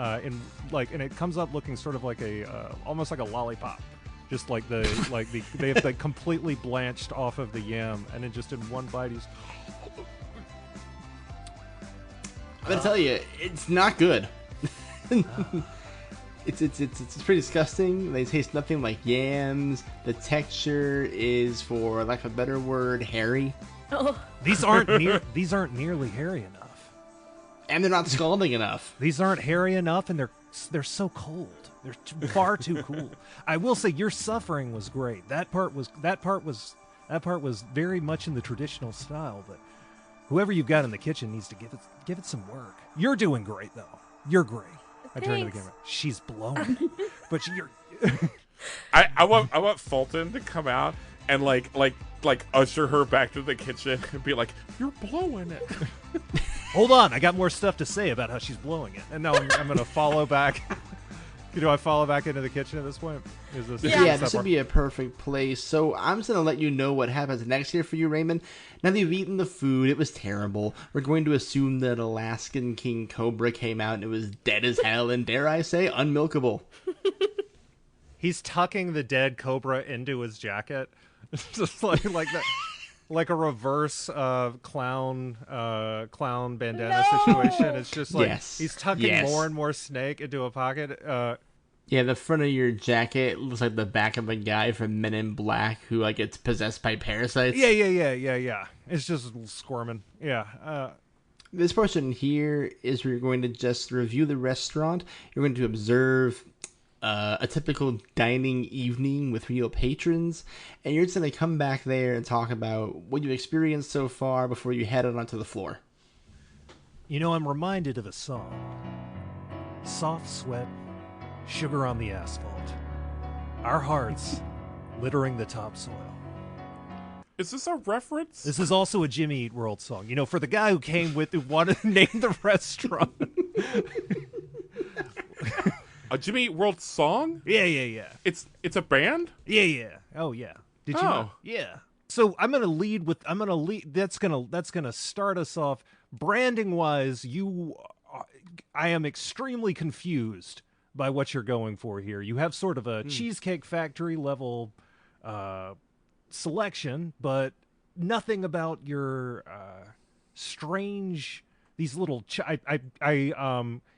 it comes up looking sort of like almost like a lollipop, just like they've completely blanched off of the yam, and then just in one bite he's. I'm gonna tell you, it's not good. It's pretty disgusting. They taste nothing like yams. The texture is, for lack of a better word, hairy. Oh. These aren't nearly hairy enough, and they're not scalding enough. These aren't hairy enough, and they're so cold. They're far too cool. I will say your suffering was great. That part was very much in the traditional style. But whoever you've got in the kitchen needs to give it some work. You're doing great though. You're great. I turn to the camera. She's blowing, but you're. I want Fulton to come out and like usher her back to the kitchen and be like, "You're blowing it." Hold on, I got more stuff to say about how she's blowing it. And now I'm going to follow back. Do I follow back into the kitchen at this point? This would be a perfect place. So I'm just going to let you know what happens next here for you, Raymond. Now that you've eaten the food, it was terrible. We're going to assume that Alaskan King Cobra came out and it was dead as hell and, dare I say, unmilkable. He's tucking the dead cobra into his jacket. Just like that. Like a reverse clown bandana situation. It's just like he's tucking more and more snake into a pocket. Yeah, the front of your jacket looks like the back of a guy from Men in Black who like gets possessed by parasites. Yeah. It's just squirming. Yeah. This portion here is where you're going to just review the restaurant. You're going to observe a typical dining evening with real patrons, and you're just going to come back there and talk about what you've experienced so far before you head on onto the floor. You know, I'm reminded of a song. Soft sweat, sugar on the asphalt. Our hearts littering the topsoil. Is this a reference? This is also a Jimmy Eat World song. You know, for the guy who wanted to name the restaurant. A Jimmy Eat World song? Yeah. It's a band? Yeah. Oh yeah. Did you know? Yeah. So I'm gonna lead. That's gonna start us off. Branding wise, I am extremely confused by what you're going for here. You have sort of a Cheesecake Factory level selection, but nothing about your strange. These little.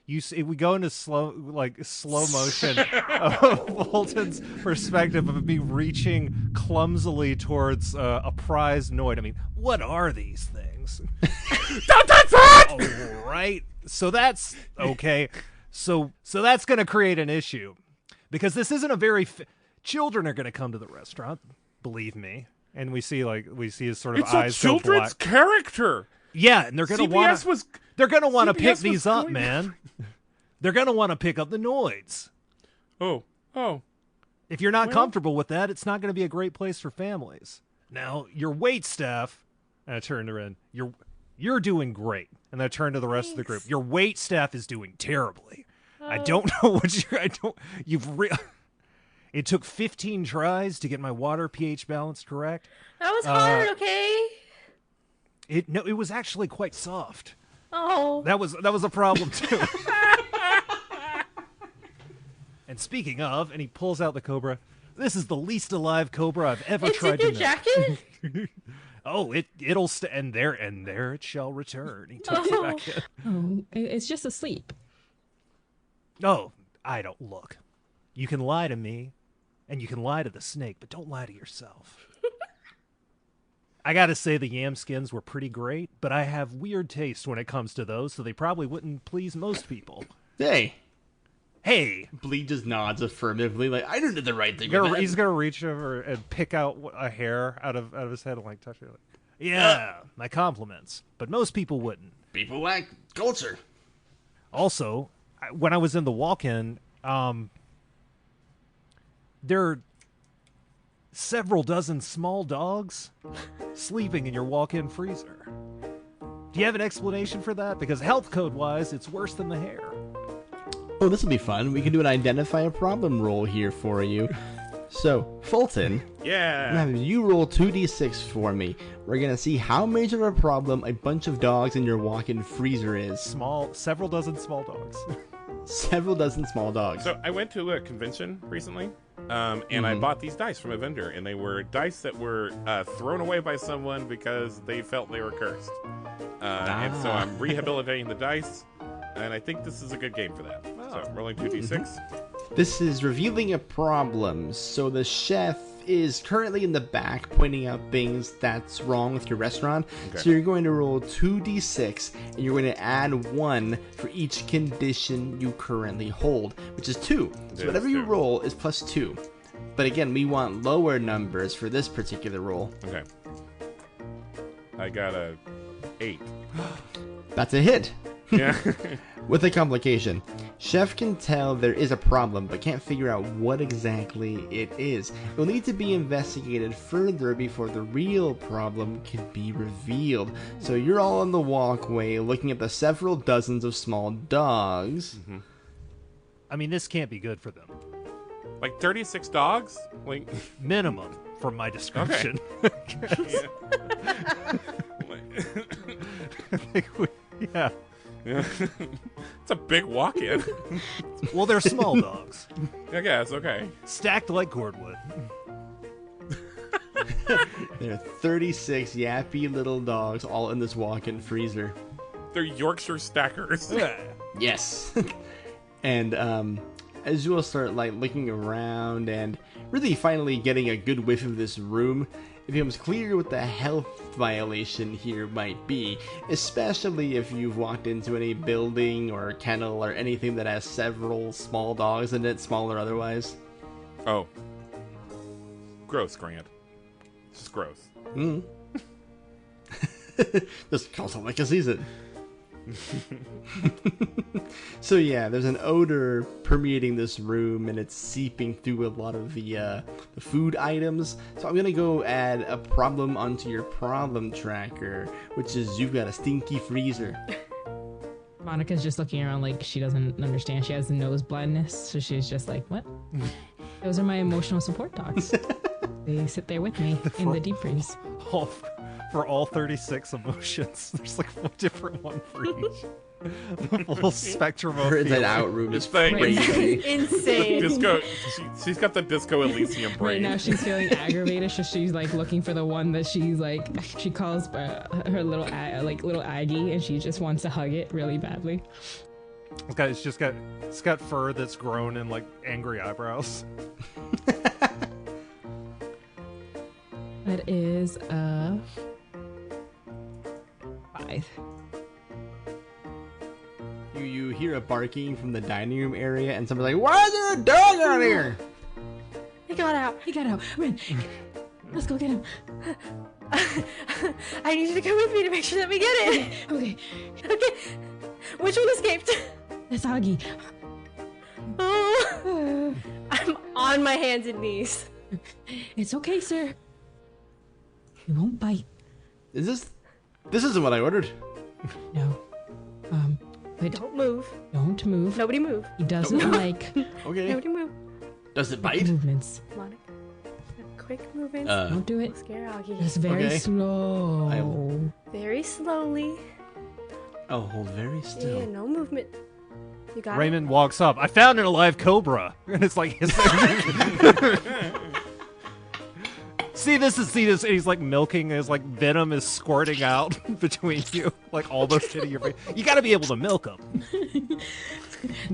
We go into slow motion of Fulton's perspective of me reaching clumsily towards a prize Noid. I mean, what are these things? Don't touch that! All right, so that's okay. So that's going to create an issue because this isn't a very children are going to come to the restaurant, believe me. And we see his sort of It's eyes a children's go black. character. Yeah, and they're going to want to pick CBS these up, man. They're going to want to pick up the Noids. Oh. If you're not comfortable with that, it's not going to be a great place for families. Now, your wait staff, and I turn to Ren, you're doing great. And I turn to the rest of the group. Your wait staff is doing terribly. I don't know it took 15 tries to get my water pH balance correct. That was hard, okay? It was actually quite soft. Oh. That was a problem too. And speaking of, and he pulls out the cobra. This is the least alive cobra I've ever tried to It's in your jacket? Oh, it'll and there it shall return. He takes it back in. Oh, it's just asleep. Oh, I don't look. You can lie to me, and you can lie to the snake, but don't lie to yourself. I gotta say the yam skins were pretty great, but I have weird taste when it comes to those, so they probably wouldn't please most people. Hey! Bleed just nods affirmatively, like, I didn't do the right thing. He's gonna reach over and pick out a hair out of his head and like touch it. Like, yeah, my compliments. But most people wouldn't. People lack culture. Also, when I was in the walk-in, there are several dozen small dogs sleeping in your walk-in freezer. Do you have an explanation for that? Because health code-wise, it's worse than the hair. Oh, this will be fun. We can do an identify a problem roll here for you. So, Fulton, Yeah. I'm having you roll 2d6 for me. We're going to see how major of a problem a bunch of dogs in your walk-in freezer is. Several dozen small dogs. Several dozen small dogs. So I went to a convention recently, and I bought these dice from a vendor, and they were dice that were thrown away by someone because they felt they were cursed. And so I'm rehabilitating the dice, and I think this is a good game for that. So rolling 2d6. This is revealing a problem. So the chef is currently in the back pointing out things that's wrong with your restaurant. Okay. So you're going to roll 2d6 and you're going to add 1 for each condition you currently hold, which is 2. So whatever you roll is plus 2. But again, we want lower numbers for this particular roll. Okay. I got a 8. That's a hit. Yeah. With a complication. Chef can tell there is a problem, but can't figure out what exactly it is. It will need to be investigated further before the real problem can be revealed. So you're all on the walkway looking at the several dozens of small dogs. Mm-hmm. I mean, this can't be good for them. Like 36 dogs? Like Minimum, from my description. Yeah. I think yeah. Yeah. It's a big walk-in. Well, they're small dogs. I guess, okay. Stacked like cordwood. There are 36 yappy little dogs all in this walk-in freezer. They're Yorkshire stackers. Yes. And as you will start like looking around and really finally getting a good whiff of this room, it becomes clear what the health violation here might be, especially if you've walked into any building or kennel or anything that has several small dogs in it, small or otherwise. Oh. Gross, Grant. It's just gross. Just call something like a season. So yeah, there's an odor permeating this room and it's seeping through a lot of the food items. So I'm gonna go add a problem onto your problem tracker, which is you've got a stinky freezer. Monica's just looking around like she doesn't understand. She has nose blindness, so she's just like, what? Those are my emotional support dogs. They sit there with me in the deep freeze. For all 36 emotions, there's like one different one for each. The full spectrum of Her inside feelings. out room is Thing. crazy. Insane. Disco. She's got the Disco Elysium Right brain. now she's feeling aggravated, so she's like looking for the one that she's like, she calls her little little Aggie, and she just wants to hug it really badly. It's got fur that's grown in like angry eyebrows. That is a 5. you hear a barking from the dining room area, and somebody's like, "Why is there a dog out here?" He got out. He got out. Ren, let's go get him. I need you to come with me to make sure that we get it. Okay, Okay. Which one escaped? that's Augie. Oh. I'm on my hands and knees. It's okay, sir. He won't bite. This isn't what I ordered. No. But Don't move. don't move. Nobody move. He doesn't like Okay. Nobody move. Does it bite? movements. Monica. Quick movements. Don't do it. Don't scare Augie. Just very Okay. slow. Very slowly. Oh, hold very still. Yeah, no movement. You got Raymond walks up. I found an alive cobra, and it's like, see this, and he's like milking. His like venom is squirting out between you, like almost hitting your face. You got to be able to milk him.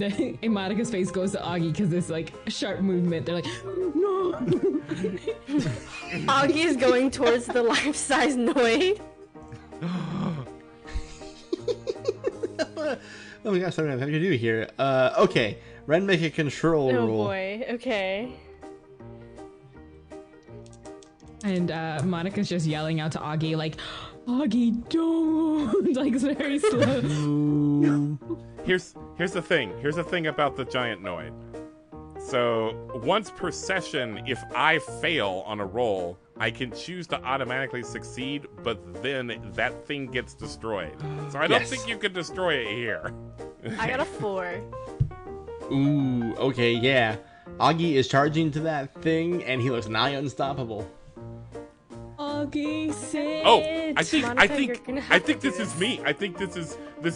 And Monica's face goes to Augie because it's like a sharp movement. They're like, no. Augie is going towards the life-size Noid. Oh my gosh, I don't know what to do here. Okay. Ren, make a control Oh roll. boy. Okay. And Monica's just yelling out to Augie, like, Augie, don't. Like, it's very slow. Here's the thing. Here's the thing about the giant Noid. So once per session, if I fail on a roll, I can choose to automatically succeed, but then that thing gets destroyed. So I don't Yes. think you can destroy it here. I got a 4. Ooh, okay, yeah. Augie is charging to that thing, and he looks nigh unstoppable. Augie, sit. Oh, I Monica, you're gonna have think to this do is me. I think this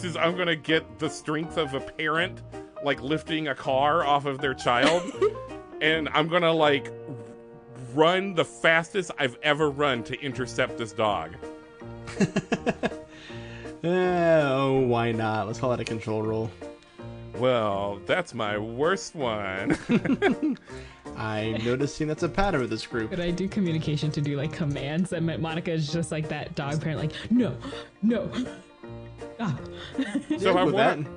is I'm gonna get the strength of a parent, like lifting a car off of their child, and I'm gonna like run the fastest I've ever run to intercept this dog. Oh, why not? Let's call it a control roll. Well, that's my worst one. I'm noticing that's a pattern with this group. Could I do communication to do like commands? And Monica is just like that dog parent, like, no, stop. So I with want.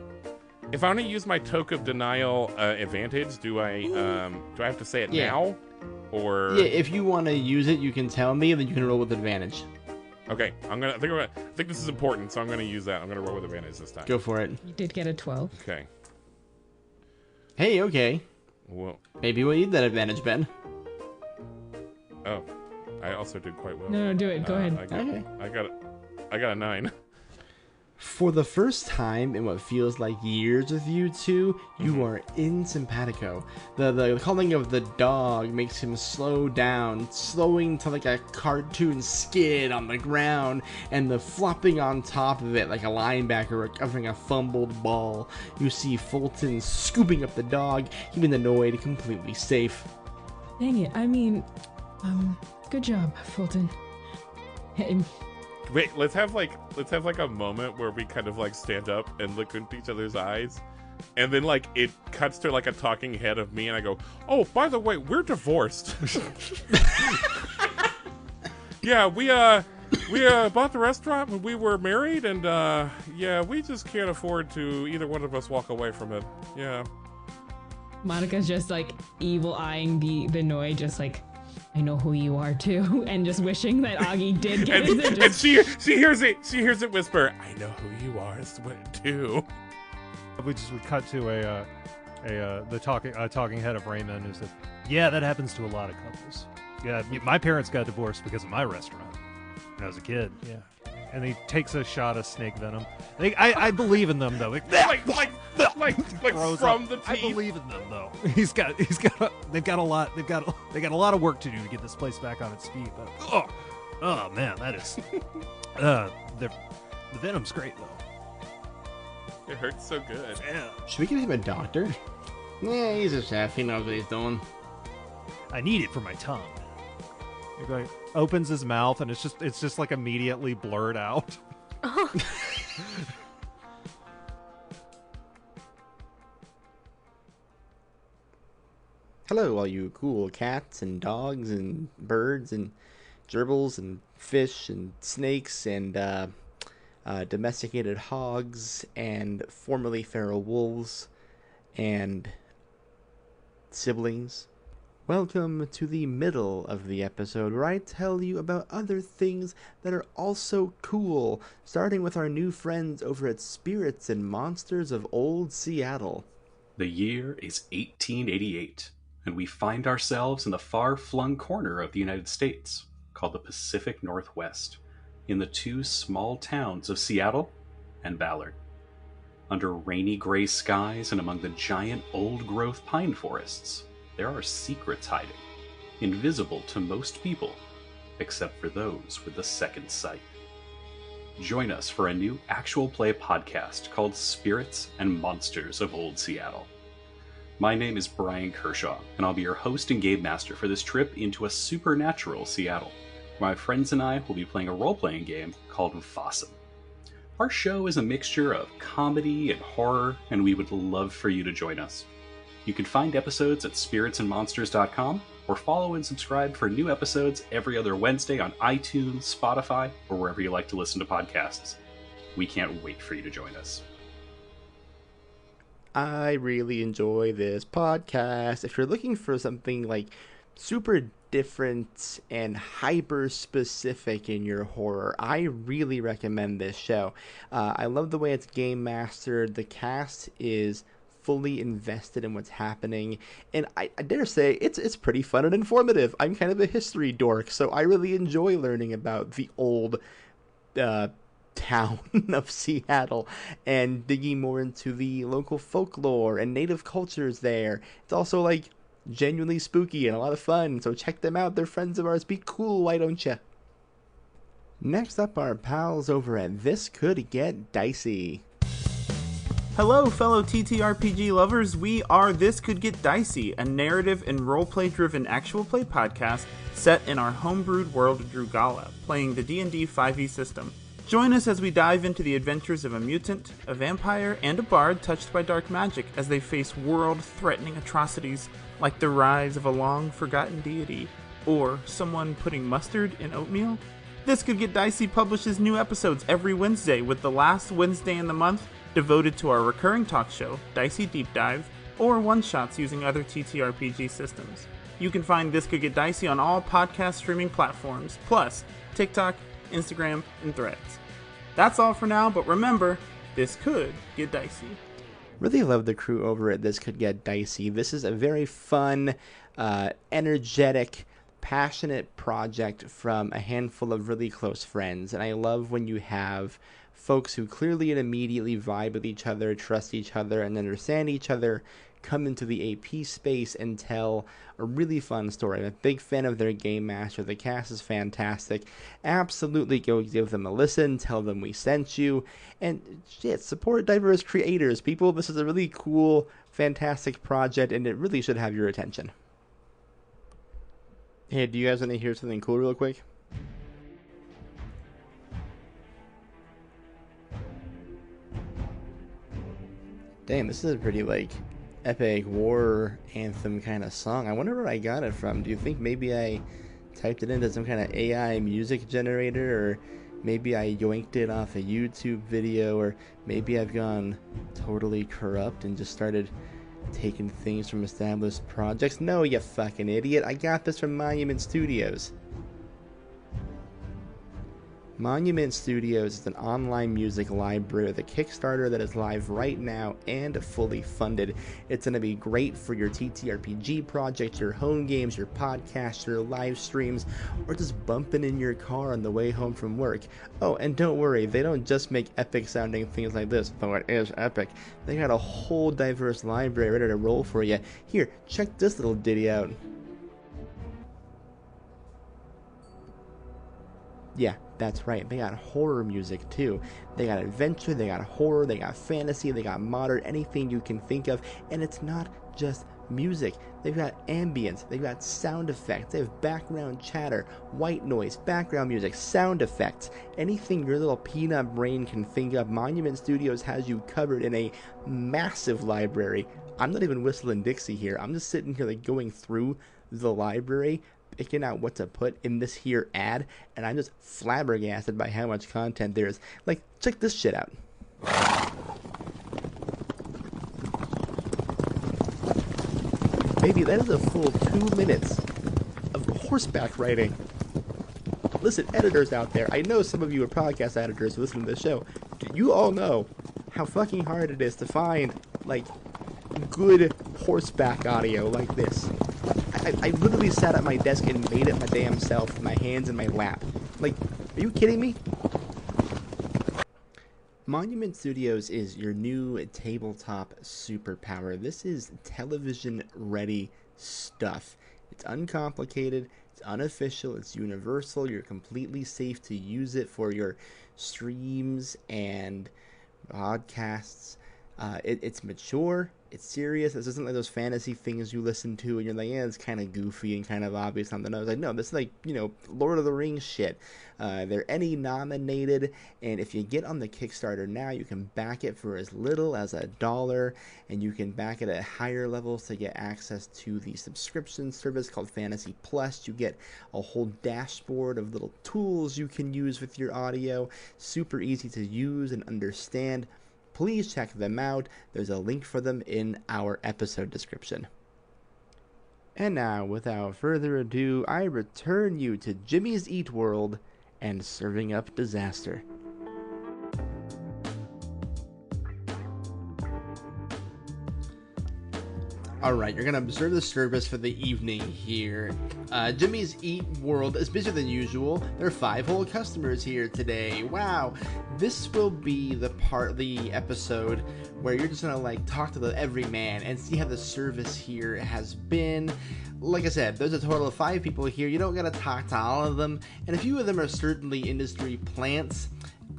If I want to use my token of denial advantage, do I have to say it Yeah. now, or Yeah, if you want to use it, you can tell me, and then you can roll with advantage. okay? I think this is important, so I'm gonna use that. I'm gonna roll with advantage this time. Go for it. You did get a 12. Okay. Hey, okay. Well, Maybe we need that advantage, Ben. oh, I also did quite well. No, do it. Go ahead. Okay. I got a 9. For the first time in what feels like years with you two, you are in simpatico. The calling of the dog makes him slow down, slowing to like a cartoon skid on the ground, and the flopping on top of it like a linebacker recovering a fumbled ball. You see Fulton scooping up the dog, keeping the Noid completely safe. Dang it. I mean, good job, Fulton. Hey, Wait, let's have like a moment where we kind of like stand up and look into each other's eyes, and then like it cuts to like a talking head of me, and I go, "Oh, by the way, we're divorced." Yeah, we bought the restaurant when we were married, and yeah, we just can't afford to either one of us walk away from it. Yeah. Monica's just like evil eyeing the Noid, just like, I know who you are too, and just wishing that Augie did get his And she hears it whisper, "I know who you are too." We cut to the talking head of Raymond, who said, "Yeah, that happens to a lot of couples. Yeah, my parents got divorced because of my restaurant when I was a kid. Yeah." And he takes a shot of snake venom. I believe in them though. like Throws from up. the teeth. I believe in them though. They've got a lot of work to do to get this place back on its feet. But oh man, that is the venom's great though. It hurts so good. Yeah. Should we give him a doctor? Yeah, he's a chef. He knows what he's doing. I need it for my tongue. He like opens his mouth and it's just like immediately blurred out. Hello, all you cool cats and dogs and birds and gerbils and fish and snakes and domesticated hogs and formerly feral wolves and siblings. Welcome to the middle of the episode, where I tell you about other things that are also cool, starting with our new friends over at Spirits and Monsters of Old Seattle. The year is 1888, and we find ourselves in the far-flung corner of the United States, called the Pacific Northwest, in the two small towns of Seattle and Ballard. Under rainy gray skies and among the giant old-growth pine forests, there are secrets hiding, invisible to most people, except for those with the second sight. Join us for a new actual play podcast called Spirits and Monsters of Old Seattle. My name is Brian Kershaw, and I'll be your host and game master for this trip into a supernatural Seattle, where my friends and I will be playing a role-playing game called Fossum. Our show is a mixture of comedy and horror, and we would love for you to join us. You can find episodes at spiritsandmonsters.com, or follow and subscribe for new episodes every other Wednesday on iTunes, Spotify, or wherever you like to listen to podcasts. We can't wait for you to join us. I really enjoy this podcast. If you're looking for something like super different and hyper specific in your horror, I really recommend this show. I love the way it's game mastered. The cast is fully invested in what's happening, and I dare say it's pretty fun and informative. I'm kind of a history dork, so I really enjoy learning about the old town of Seattle and digging more into the local folklore and native cultures there. It's also like genuinely spooky and a lot of fun, so check them out. They're friends of ours. Be cool, why don't you? Next up, our pals over at This Could Get Dicey. Hello, fellow TTRPG lovers. We are This Could Get Dicey, a narrative and roleplay-driven actual play podcast set in our homebrewed world of Drugala, playing the D&D 5e system. Join us as we dive into the adventures of a mutant, a vampire, and a bard touched by dark magic as they face world-threatening atrocities like the rise of a long-forgotten deity, or someone putting mustard in oatmeal. This Could Get Dicey publishes new episodes every Wednesday, with the last Wednesday in the month devoted to our recurring talk show, Dicey Deep Dive, or one-shots using other TTRPG systems. You can find This Could Get Dicey on all podcast streaming platforms, plus TikTok, Instagram, and Threads. That's all for now, but remember, this could get dicey. Really love the crew over at This Could Get Dicey. This is a very fun, energetic, passionate project from a handful of really close friends, and I love when you have folks who clearly and immediately vibe with each other, trust each other, and understand each other come into the AP space and tell a really fun story. I'm a big fan of their game master. The cast is fantastic. Absolutely go give them a listen, tell them we sent you, and shit, support diverse creators, people. This is a really cool, fantastic project, and it really should have your attention. Hey, do you guys want to hear something cool real quick? Damn, this is a pretty, epic war anthem kind of song. I wonder where I got it from. Do you think maybe I typed it into some kind of AI music generator, or maybe I yoinked it off a YouTube video, or maybe I've gone totally corrupt and just started taking things from established projects? No, you fucking idiot. I got this from Monument Studios. Monument Studios is an online music library with a Kickstarter that is live right now and fully funded. It's going to be great for your TTRPG project, your home games, your podcasts, your live streams, or just bumping in your car on the way home from work. Oh, and don't worry, they don't just make epic sounding things like this, though it is epic. They got a whole diverse library ready to roll for you. Here, check this little ditty out. Yeah, that's right. They got horror music too. They got adventure, they got horror, they got fantasy, they got modern, anything you can think of. And it's not just music. They've got ambience, they've got sound effects, they have background chatter, white noise, background music, sound effects. Anything your little peanut brain can think of, Monument Studios has you covered in a massive library. I'm not even whistling Dixie here. I'm just sitting here going through the library, picking out what to put in this here ad, and I'm just flabbergasted by how much content there is. Like, check this shit out. Baby, that is a full 2 minutes of horseback riding. Listen, editors out there, I know some of you are podcast editors who listen to this show. You all know how fucking hard it is to find, like, good horseback audio like this. I literally sat at my desk and made it my damn self with my hands in my lap. Like, are you kidding me? Monument Studios is your new tabletop superpower. This is television-ready stuff. It's uncomplicated, it's unofficial, it's universal. You're completely safe to use it for your streams and podcasts. It's mature, it's serious. This isn't like those fantasy things you listen to and you're like, yeah, it's kind of goofy and kind of obvious on the nose. Like, no, this is like, Lord of the Rings shit. They're Emmy nominated, and if you get on the Kickstarter now, you can back it for as little as $1, and you can back it at higher levels to get access to the subscription service called Fantasy Plus. You get a whole dashboard of little tools you can use with your audio. Super easy to use and understand. Please check them out. There's a link for them in our episode description. And now, without further ado, I return you to Jimmy's Eat World and Serving Up Disaster. Alright, you're going to observe the service for the evening here. Jimmy's Eat World is busier than usual. There are 5 whole customers here today. Wow. This will be the part of the episode where you're just going to talk to the everyman and see how the service here has been. Like I said, there's a total of 5 people here. You don't got to talk to all of them. And a few of them are certainly industry plants.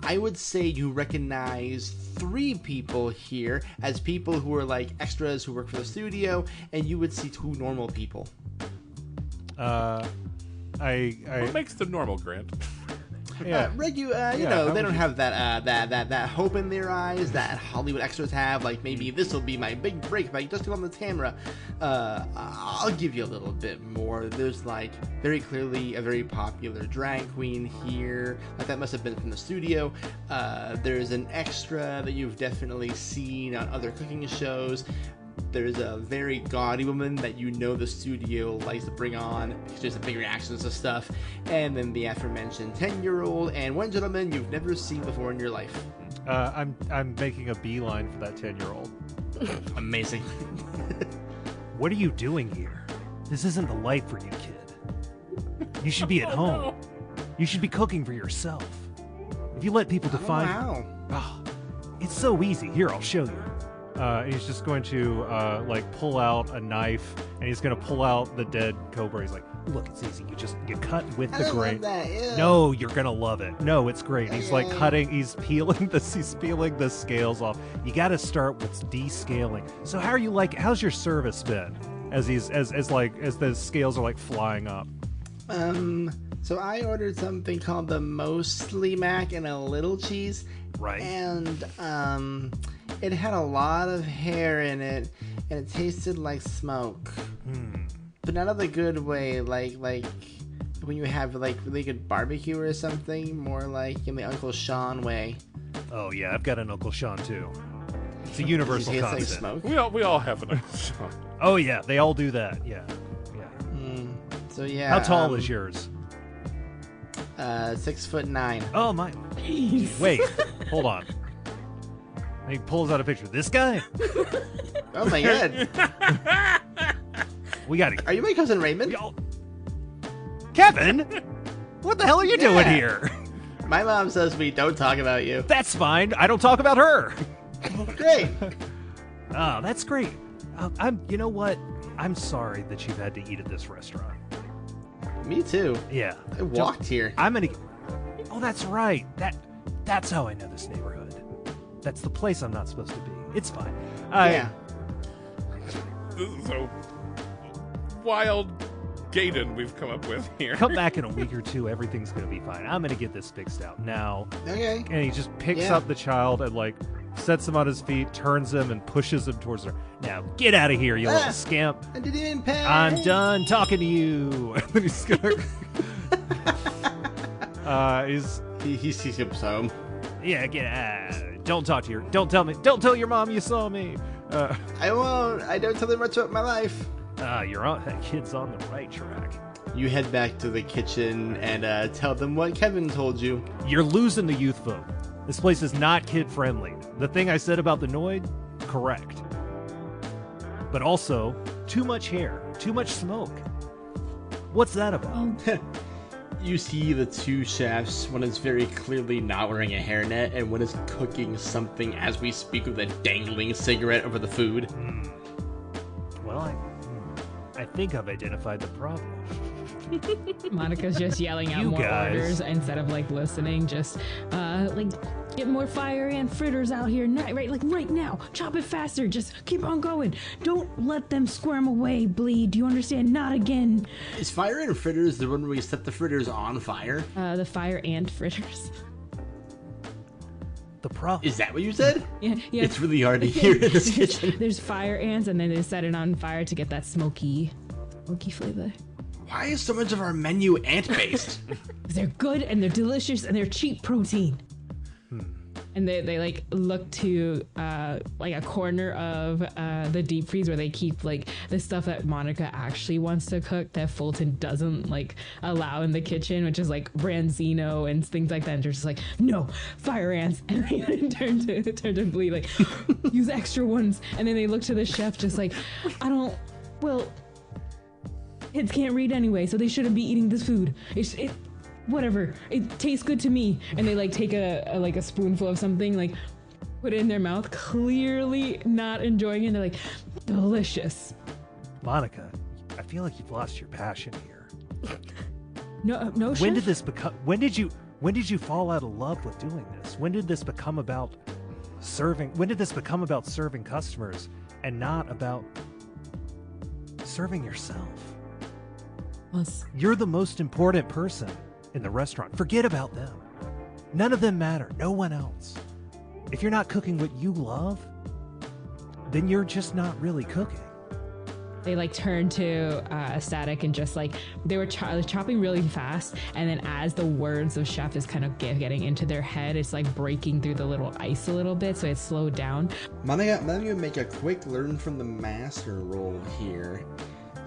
I would say you recognize 3 people here as people who are extras who work for the studio, and you would see 2 normal people. What makes them normal, Grant? Yeah. They don't have that hope in their eyes that Hollywood extras have. Like, maybe this will be my big break if I just get on the camera. I'll give you a little bit more. There's very clearly a very popular drag queen here. That must have been from the studio. There's an extra that you've definitely seen on other cooking shows. There's a very gaudy woman that the studio likes to bring on because she has big reactions to stuff. And then the aforementioned 10-year-old and one gentleman you've never seen before in your life. I'm making a beeline for that 10-year-old. Amazing. What are you doing here? This isn't the life for you, kid. You should be at home. No. You should be cooking for yourself. If you let people define... Oh, it's so easy. Here, I'll show you. He's just going to pull out a knife, and he's going to pull out the dead cobra. He's like, look, it's easy. You cut with the grain. No, you're going to love it. No, it's great. He's cutting, he's peeling the scales off. You got to start with descaling. So how's your service been as the scales are flying up? So I ordered something called the Mostly Mac and a little cheese. Right. And it had a lot of hair in it, and it tasted like smoke. But not in the good way, like when you have really good barbecue or something, more like in the Uncle Sean way. Oh yeah, I've got an Uncle Sean too. It's a universal concept. Like smoke? We all have an Uncle Sean. Oh yeah, they all do that. Yeah. So yeah. How tall is yours? 6'9". Oh my! Jeez. Wait, hold on. And he pulls out a picture. This guy? Oh my god! We got it. Are you my cousin Raymond? Kevin, what the hell are you doing here? My mom says we don't talk about you. That's fine. I don't talk about her. Great. Oh, that's great. You know what? I'm sorry that you've had to eat at this restaurant. Me too. Yeah. I walked here. Oh, that's right. That's how I know this neighborhood. That's the place I'm not supposed to be. It's fine. Yeah. So wild Gaiden we've come up with here. Come back in a week or 2. Everything's going to be fine. I'm going to get this fixed out now. Okay. And he just picks up the child and sets him on his feet, turns him, and pushes him towards her. Now, get out of here, you little scamp. I didn't even pay. I'm done talking to you. And then he's gonna... He skips home. Yeah, don't talk to your... Don't tell your mom you saw me. I won't. I don't tell them much about my life. That kid's on the right track. You head back to the kitchen and tell them what Kevin told you. You're losing the youth vote. This place is not kid-friendly. The thing I said about the Noid, correct. But also, too much hair, too much smoke. What's that about? You see the two chefs. One is very clearly not wearing a hairnet, and one is cooking something as we speak with a dangling cigarette over the food. Well, I think I've identified the problem. Monica's just yelling out You more guys. orders instead of like listening. Just get more fire and fritters out here, right now. Chop it faster. Just keep on going. Don't let them squirm away. Bleed. Do you understand? Not again. Is fire and fritters the one where we set the fritters on fire? The fire and fritters. The problem. Is that what you said? Yeah. It's really hard to hear in this kitchen. There's fire ants, and then they set it on fire to get that smoky flavor. Why is so much of our menu ant-based? They're good and they're delicious and they're cheap protein. And they like look to like a corner of the deep freeze where they keep like the stuff that Monica actually wants to cook that Fulton doesn't like allow in the kitchen, which is like branzino and things like that. And they're just like, no, fire ants, and they turn to Bleed like, use extra ones. And then they look to the chef just like, kids can't read anyway, so they shouldn't be eating this food. Whatever. It tastes good to me. And they like take a spoonful of something, like put it in their mouth, clearly not enjoying it. And they're like, delicious. Monica, I feel like you've lost your passion here. No. When chef? did this become? When did you fall out of love with doing this? When did this become about serving? When did this become about serving customers and not about serving yourself? You're the most important person in the restaurant. Forget about them. None of them matter. No one else. If you're not cooking what you love, then you're just not really cooking. They like turn to Static and just like they were chopping really fast, and then as the words of chef is kind of getting into their head, it's like breaking through the little ice a little bit, so it slowed down. Monica, let me make a quick learn from the master roll here.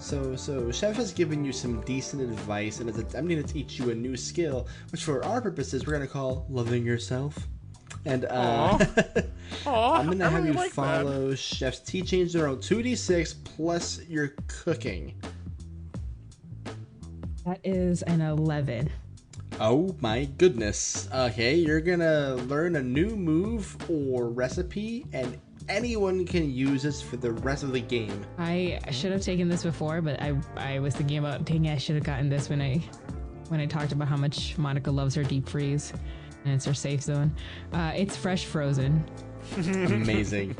So Chef has given you some decent advice, and I'm going to teach you a new skill, which for our purposes we're going to call loving yourself. And I'm going to have you like follow Chef's teachings around 2d6 plus your cooking. That is an 11. Oh my goodness. Okay, you're going to learn a new move or recipe, and anyone can use this for the rest of the game. I should have taken this before, but I was thinking about, dang it, I should have gotten this when I talked about how much Monica loves her deep freeze, and it's her safe zone. It's fresh frozen. Amazing.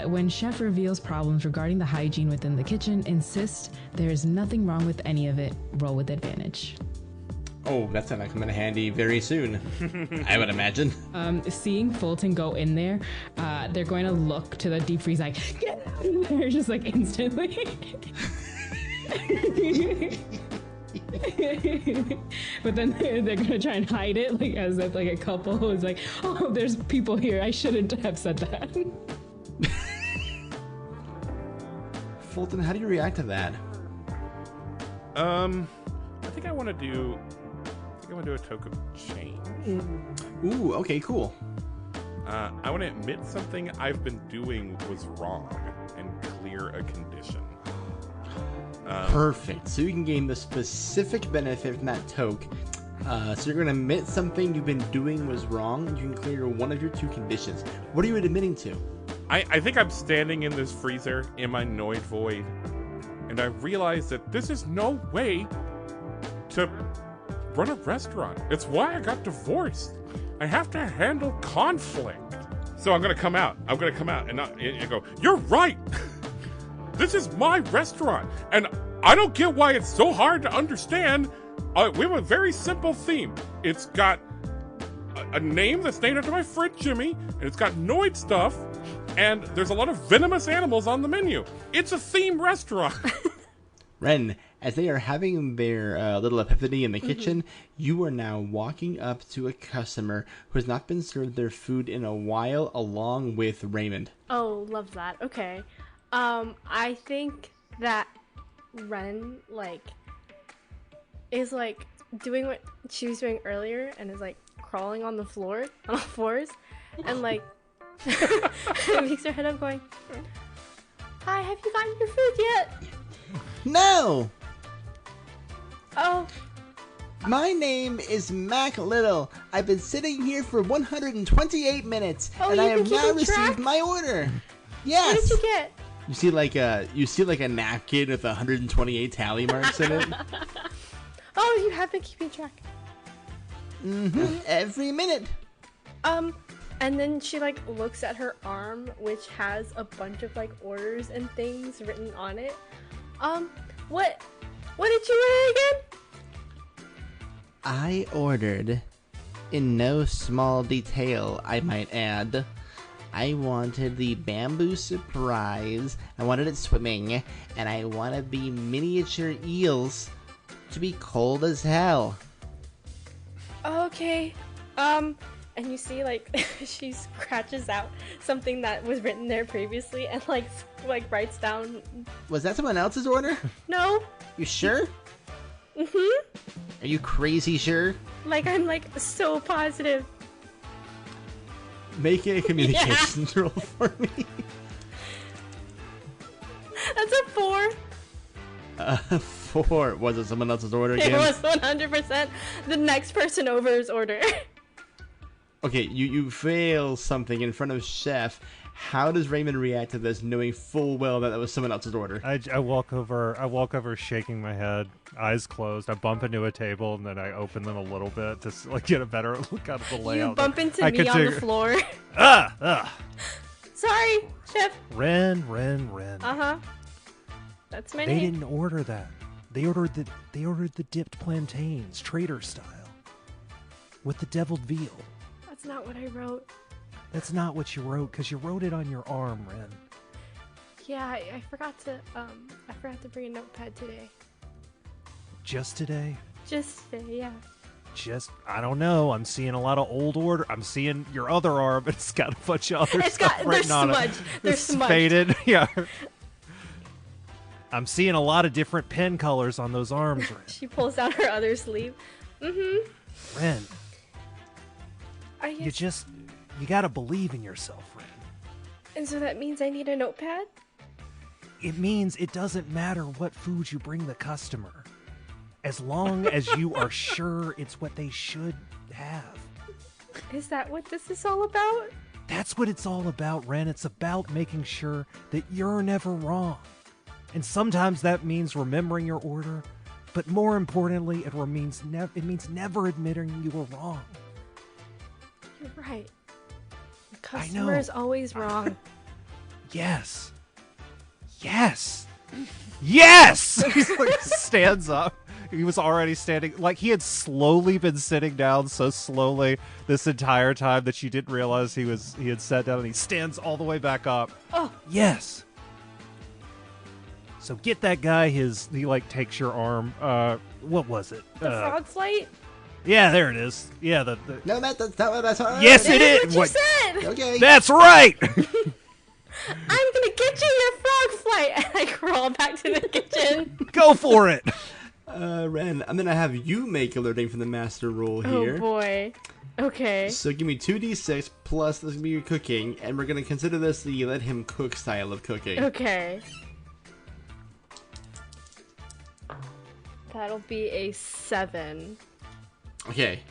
When chef reveals problems regarding the hygiene within the kitchen, insist there is nothing wrong with any of it. Roll with advantage. Oh, that's gonna come in handy very soon, I would imagine. Seeing Fulton go in there, they're going to look to the deep freeze like, get out of there, just like instantly. But then they're gonna try and hide it, like as if like a couple is like, oh, there's people here, I shouldn't have said that. Fulton, how do you react to that? I think I want to do a token of change. Ooh, okay, cool. I want to admit something I've been doing was wrong and clear a condition. Perfect. So you can gain the specific benefit from that toke. So you're going to admit something you've been doing was wrong, and you can clear one of your two conditions. What are you admitting to? I think I'm standing in this freezer in my Noid Void, and I realize that this is no way to run a restaurant. It's why I got divorced. I have to handle conflict. So I'm going to come out. And go, you're right. This is my restaurant. And I don't get why it's so hard to understand. We have a very simple theme. It's got a name that's named after my friend Jimmy, and it's got Noid stuff, and there's a lot of venomous animals on the menu. It's a themed restaurant. Ren, as they are having their little epiphany in the kitchen, you are now walking up to a customer who has not been served their food in a while, along with Raymond. Oh, love that. Okay. I think that Ren, is, doing what she was doing earlier and is, crawling on the floor, on all fours, and, makes her head up going, "Hi, have you gotten your food yet?" No! Oh. My name is Mac Little. I've been sitting here for 128 minutes, and I have now received my order. Yes. What did you get? You see like a napkin with 128 tally marks in it. Oh, you have been keeping track. Every minute. And then she looks at her arm, which has a bunch of orders and things written on it. What did you order again? I ordered, in no small detail, I might add, I wanted the bamboo surprise, I wanted it swimming, and I wanted the miniature eels to be cold as hell. Okay. And you see, she scratches out something that was written there previously and, writes down... Was that someone else's order? No. You sure? Mm-hmm. Are you crazy sure? I'm, so positive. Make a communication roll for me. That's a 4. 4. Was it someone else's order again? It was 100% the next person over's order. Okay, you fail something in front of Chef. How does Raymond react to this, knowing full well that was someone else's order? I walk over shaking my head, eyes closed. I bump into a table, and then I open them a little bit to get a better look at the layout. You bump into me on the floor. Sorry, Chef. Ren. Uh-huh. That's my They name. didn't order that. They ordered the dipped plantains, trader style, with the deviled veal. That's not what I wrote. That's not what you wrote, because you wrote it on your arm, Ren. Yeah, I forgot to bring a notepad today. Just today? Just today, yeah. I don't know. I'm seeing a lot of old order. I'm seeing your other arm, but it's got a bunch of other stuff written on it. They're It's smudged. faded. Yeah. I'm seeing a lot of different pen colors on those arms, Ren. She pulls down her other sleeve. Mm-hmm. Ren, you gotta believe in yourself, Ren. And so that means I need a notepad? It means it doesn't matter what food you bring the customer, as long as you are sure it's what they should have. Is that what this is all about? That's what it's all about, Ren. It's about making sure that you're never wrong. And sometimes that means remembering your order, but more importantly, it means never admitting you were wrong. You're right. The customer is always wrong. Yes. He stands up. He was already standing, he had slowly been sitting down so slowly this entire time that you didn't realize he had sat down, and he stands all the way back up. Oh. Yes. So get that guy he takes your arm. What was it? The frog flight? Yeah, there it is. Yeah, No, that's not what I saw. Yes, it is. What you said. Okay. That's right. I'm gonna get you your frog flight, and I crawl back to the kitchen. Go for it. Ren, I'm gonna have you make a learning from the master roll here. Oh boy. Okay. So give me 2d6 plus this is gonna be your cooking, and we're gonna consider this the let him cook style of cooking. Okay. That'll be a 7. Okay.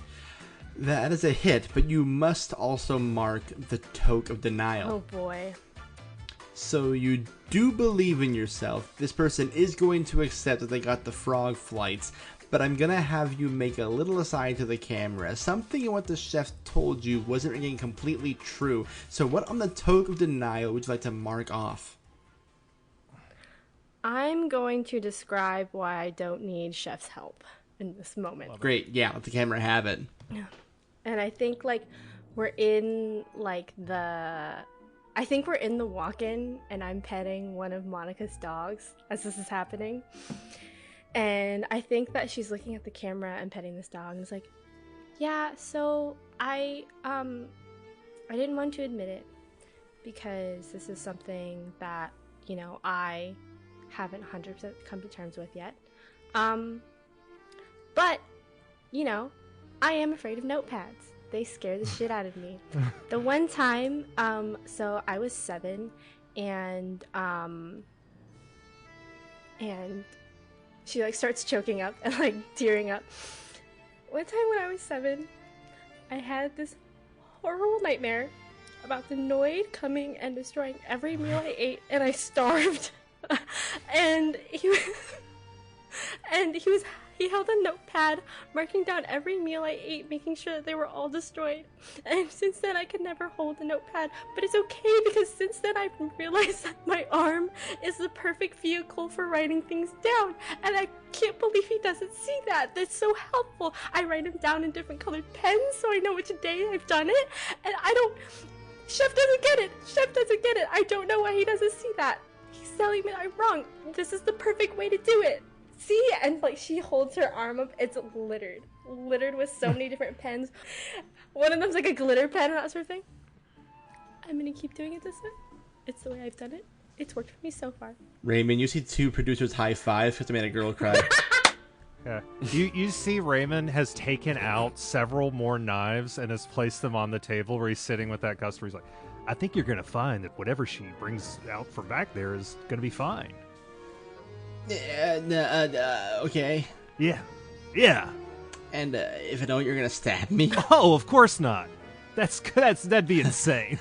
That is a hit, but you must also mark the toke of denial. Oh boy. So you do believe in yourself. This person is going to accept that they got the frog flights, but I'm gonna have you make a little aside to the camera. Something in what the chef told you wasn't ringing completely true. So what on the toke of denial would you like to mark off? I'm going to describe why I don't need chef's help in this moment. Great, yeah, let the camera have it. and I think like we're in like I think we're in the walk-in, and I'm petting one of Monica's dogs as this is happening. And I think that she's looking at the camera and petting this dog, and it's like, yeah, so I didn't want to admit it because this is something that, you know, I haven't 100% come to terms with yet. But, you know, I am afraid of notepads. They scare the shit out of me. The one time, so I was 7, and she like starts choking up and like tearing up. One time when I was 7, I had this horrible nightmare about the Noid coming and destroying every meal I ate, and I starved. and he held a notepad marking down every meal I ate, making sure that they were all destroyed. And since then I could never hold a notepad, but it's okay because since then I've realized that my arm is the perfect vehicle for writing things down, and I can't believe he doesn't see that. That's so helpful. I write them down in different colored pens so I know which day I've done it, and Chef doesn't get it. Chef doesn't get it. I don't know why he doesn't see that. He's telling me I'm wrong. This is the perfect way to do it. See? And like she holds her arm up. It's littered with so many different pens. One of them's like a glitter pen and that sort of thing. I'm gonna keep doing it this way. It's the way I've done it. It's worked for me so far. Raymond, you see 2 producers high five because they made a girl cry. Yeah. You see Raymond has taken out several more knives and has placed them on the table where he's sitting with that customer. He's like, I think you're going to find that whatever she brings out from back there is going to be fine. Okay. Yeah. And if I don't, you're going to stab me? Oh, of course not. That'd be insane.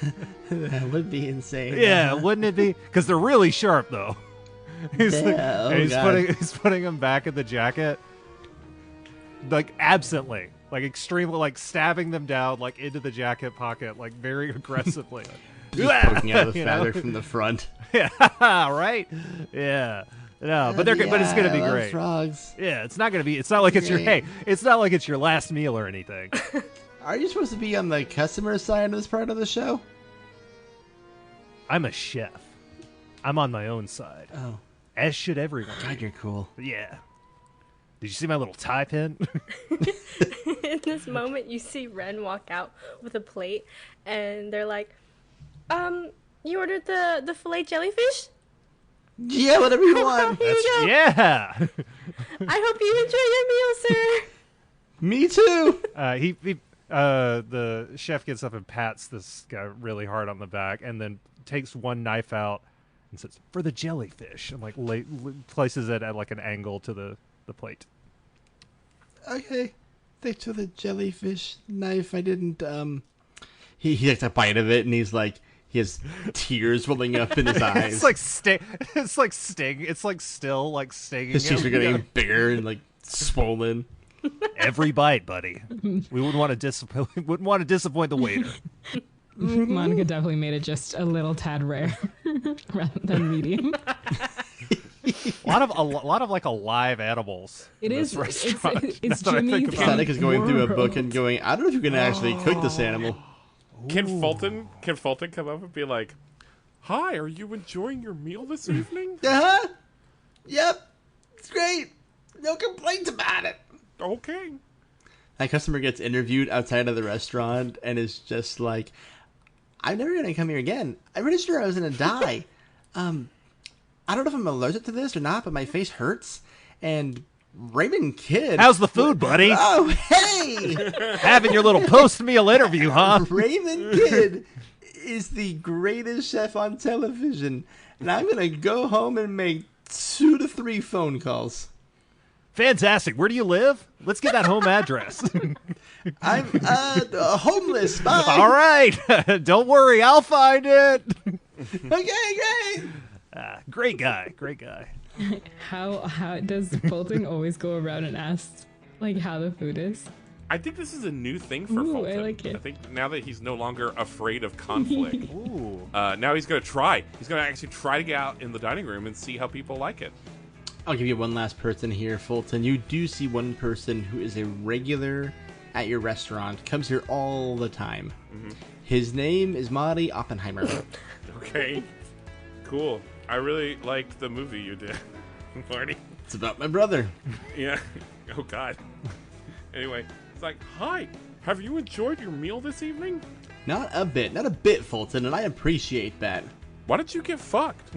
That would be insane. Yeah, wouldn't it be? Because they're really sharp, though. He's putting them back in the jacket, like absently, like extremely, like stabbing them down, like into the jacket pocket, like very aggressively. Just poking out the feather from the front. Yeah, right. Yeah, no, but it's gonna be great. Frogs. Yeah, it's not like it's it's not like it's your last meal or anything. Are you supposed to be on the customer side of this part of the show? I'm a chef. I'm on my own side. Oh. As should everyone. God, you're cool. Yeah. Did you see my little tie pin? In this moment, you see Ren walk out with a plate, and they're like, you ordered the filet jellyfish? Yeah, whatever you want. Here you go. Yeah. I hope you enjoy your meal, sir. Me too. The chef gets up and pats this guy really hard on the back, and then takes one knife out and says, "For the jellyfish," and like places it at like an angle to the plate. Okay, thanks for the jellyfish knife. I didn't. He takes a bite of it, and he's like, he has tears welling up in his eyes. It's like sting. It's like still like stinging. His cheeks are getting bigger and like swollen. Every bite, buddy. We wouldn't want to disappoint the waiter. Monica definitely made it just a little tad rare rather than medium. A lot of like alive animals. It is. It's Jimmy's. Sonic is going through a book and going, I don't know if you can actually cook this animal. Can Fulton come up and be like, "Hi, are you enjoying your meal this evening?" Uh-huh. Yep. It's great. No complaints about it. Okay. That customer gets interviewed outside of the restaurant and is just like, I'm never going to come here again. I'm pretty sure I was going to die. I don't know if I'm allergic to this or not, but my face hurts. And Raymond Kidd... How's the food, buddy? Oh, hey! Having your little post-meal interview, huh? Raymond Kidd is the greatest chef on television. And I'm going to go home and make 2 to 3 phone calls. Fantastic. Where do you live? Let's get that home address. I'm homeless. Bye. All right. Don't worry. I'll find it. Okay, great. Great guy. How does Fulton always go around and ask like how the food is? I think this is a new thing for Ooh, Fulton. I like it. I think now that he's no longer afraid of conflict, Ooh. now he's going to try. He's going to actually try to get out in the dining room and see how people like it. I'll give you one last person here, Fulton. You do see one person who is a regular at your restaurant, comes here all the time. His name is Marty Oppenheimer. Okay. Cool. I really liked the movie you did, Marty. It's about my brother. Yeah. Oh, God. Anyway, it's like, hi, have you enjoyed your meal this evening? Not a bit, Fulton, and I appreciate that. Why don't you get fucked?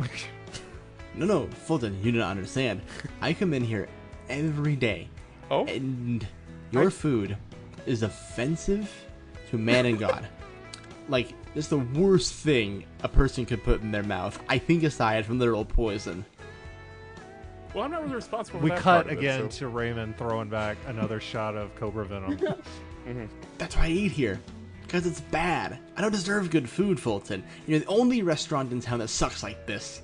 No, Fulton, you do not understand. I come in here every day, Oh? and your food is offensive to man and God. Like, it's the worst thing a person could put in their mouth, I think, aside from literal poison. Well, I'm not really responsible for We that cut part of again it, so. to Raymond throwing back another shot of Cobra Venom. That's why I eat here. Because it's bad. I don't deserve good food, Fulton. You're the only restaurant in town that sucks like this.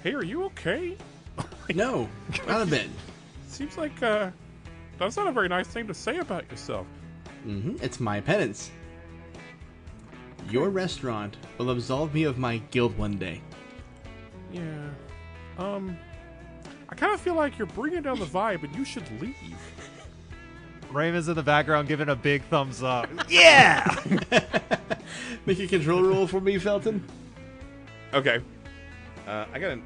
Hey, are you okay? No, not a bit. Seems like, that's not a very nice thing to say about yourself. It's my penance. Your restaurant will absolve me of my guilt one day. Yeah. I kind of feel like you're bringing down the vibe and you should leave. Raymond's in the background giving a big thumbs up. Yeah! Make a control roll for me, Felton. Okay. I got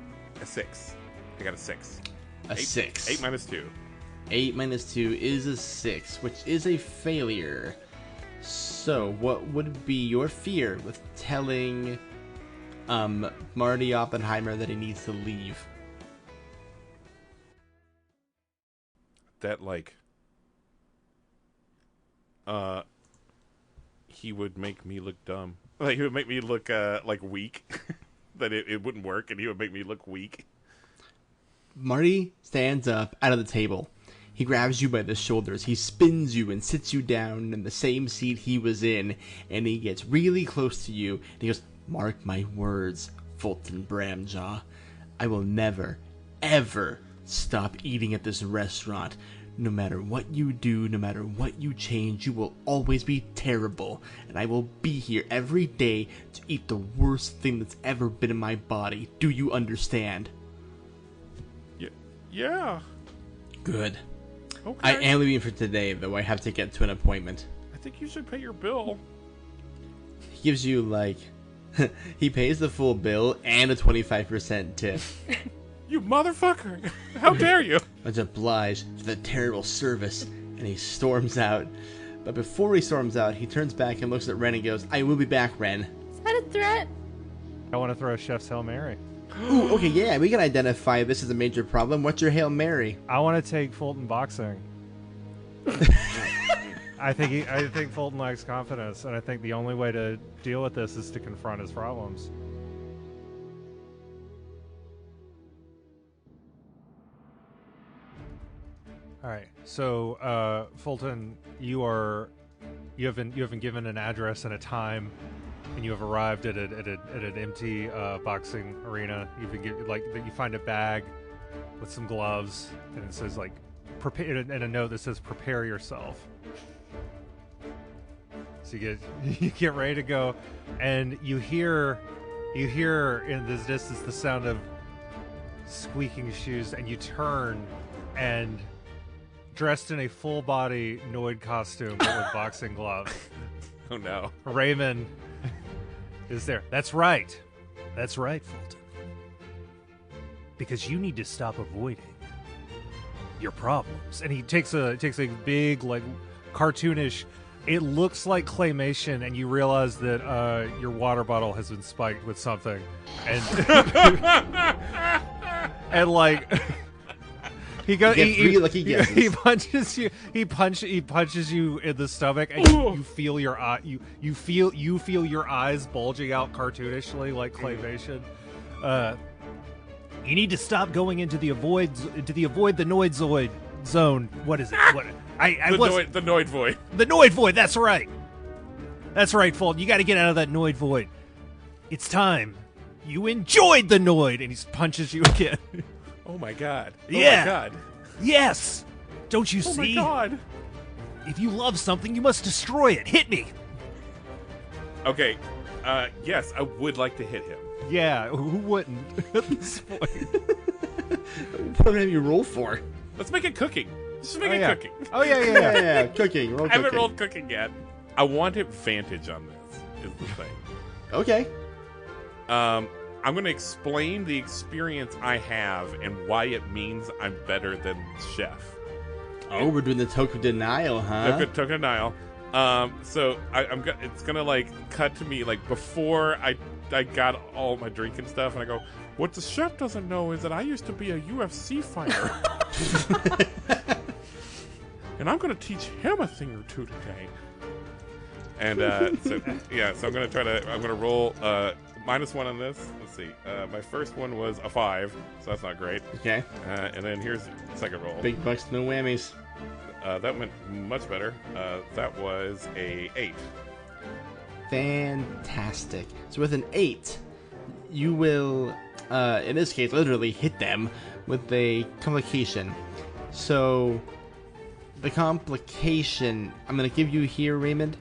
a 6. I got a 6. A 6. 8 minus 2. 8 minus 2 is a 6, which is a failure. So, what would be your fear with telling Marty Oppenheimer that he needs to leave? That, like, he would make me look dumb. Like, he would make me look, like, weak. That it wouldn't work, and he would make me look weak. Marty stands up out of the table. He grabs you by the shoulders. He spins you and sits you down in the same seat he was in. And he gets really close to you. And he goes, "Mark my words, Fulton Bramjaw. I will never, ever stop eating at this restaurant. No matter what you do, no matter what you change, you will always be terrible. And I will be here every day to eat the worst thing that's ever been in my body. Do you understand?" Yeah. Good. Okay. I am leaving for today, though. I have to get to an appointment. I think you should pay your bill. He gives you, like... he pays the full bill and a 25% tip. You motherfucker! How dare you! Much obliged for the terrible service. And he storms out. But before he storms out, he turns back and looks at Ren and goes, "I will be back, Ren." Is that a threat? I want to throw a Chef's Hail Mary. Ooh, okay, yeah, we can identify this as a major problem. What's your Hail Mary? I want to take Fulton boxing. I think Fulton lacks confidence, and I think the only way to deal with this is to confront his problems. All right, so Fulton, you have been given an address and a time, and you have arrived at an empty boxing arena. You've been you find a bag with some gloves, and it says like prepare, and a note that says "Prepare yourself." So you get ready to go, and you hear in this distance the sound of squeaking shoes, and you turn, and dressed in a full body Noid costume but with boxing gloves, Oh no. Raymond is there. That's right, Fulton. Because you need to stop avoiding your problems. And he takes a big, like, cartoonish. It looks like claymation, and you realize that your water bottle has been spiked with something, and and like he goes, he punches you. He punches you in the stomach, and you feel your eye. You feel your eyes bulging out cartoonishly like claymation. You need to stop going into the avoid the Noizoid zone. What is it? What? The Noid Void. The Noid Void, that's right. That's right, Fulton. You got to get out of that Noid Void. It's time. You enjoyed the Noid. And he punches you again. Oh my god. Oh Yeah. my god. Yes. Don't you Oh see? my god. If you love something, you must destroy it. Hit me. Okay. Yes, I would like to hit him. Yeah, who wouldn't at this point? What do you roll for? Let's make it cooking. Just make it cooking. Oh yeah. Yeah, cooking. Roll I haven't cooking. rolled cooking yet. I want advantage on this, is the thing. Okay. I'm going to explain the experience I have and why it means I'm better than Chef. Oh, we're doing the token denial, huh? Token denial. So it's gonna like cut to me like before I got all my drinking stuff, and I go, what the chef doesn't know is that I used to be a UFC fighter, and I'm gonna teach him a thing or two today. And so I'm gonna roll -1 on this. Let's see. My first one was a 5, so that's not great. Okay. And then here's the second roll. Big bucks, no whammies. That went much better. That was a 8. Fantastic. So with an 8, you will, in this case, literally hit them with a complication. So the complication I'm going to give you here, Raymond,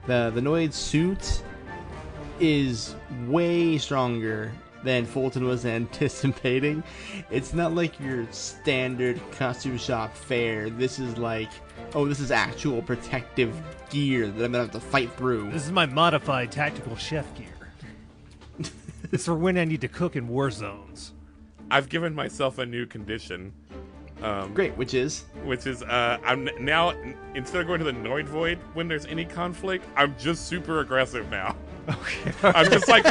the Noid suit is way stronger than Fulton was anticipating. It's not like your standard costume shop fare. This is like, this is actual protective gear that I'm gonna have to fight through. This is my modified tactical chef gear. It's for when I need to cook in war zones. I've given myself a new condition. Great, which is I'm now, instead of going to the Noid Void when there's any conflict, I'm just super aggressive now. Okay. I'm just like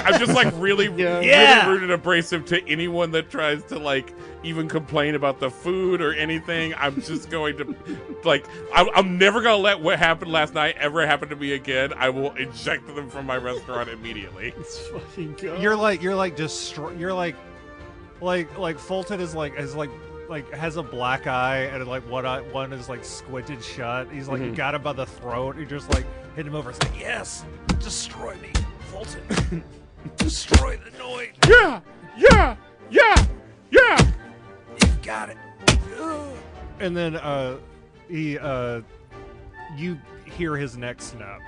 really rude and abrasive to anyone that tries to like even complain about the food or anything. I'm just going to like I'm never gonna let what happened last night ever happen to me again. I will eject them from my restaurant immediately. it's fucking good. You're like Fulton is has a black eye and like one is like squinted shut. He's like got him by the throat. You just like hit him over. It's like, yes, destroy me, Fulton. Destroy the Noid. Yeah. You've got it. And then you hear his neck snap.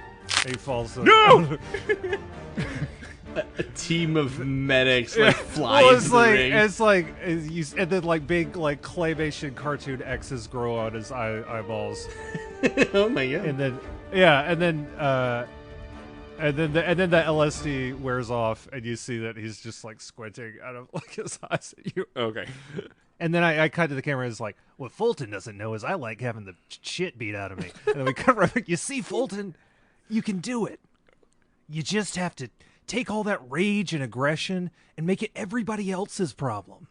He falls. No. A team of medics like fly Well, into the ring. and then like big like claymation cartoon X's grow on his eyeballs. Oh my god! And then the LSD wears off, and you see that he's just like squinting out of like his eyes at you. Okay. And then I cut to the camera and it's like, what Fulton doesn't know is I like having the shit beat out of me. And then we cut right. You see, Fulton, you can do it. You just have to take all that rage and aggression and make it everybody else's problem.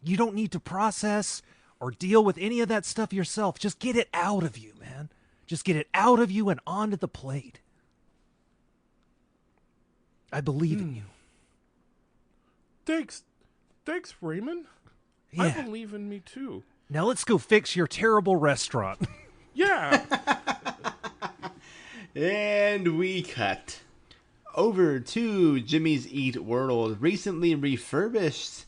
You don't need to process or deal with any of that stuff yourself. Just get it out of you, man. Just get it out of you and onto the plate. I believe in you. Thanks, Raymond. Yeah. I believe in me too. Now let's go fix your terrible restaurant. Yeah. And we cut over to Jimmy's Eat World, recently refurbished.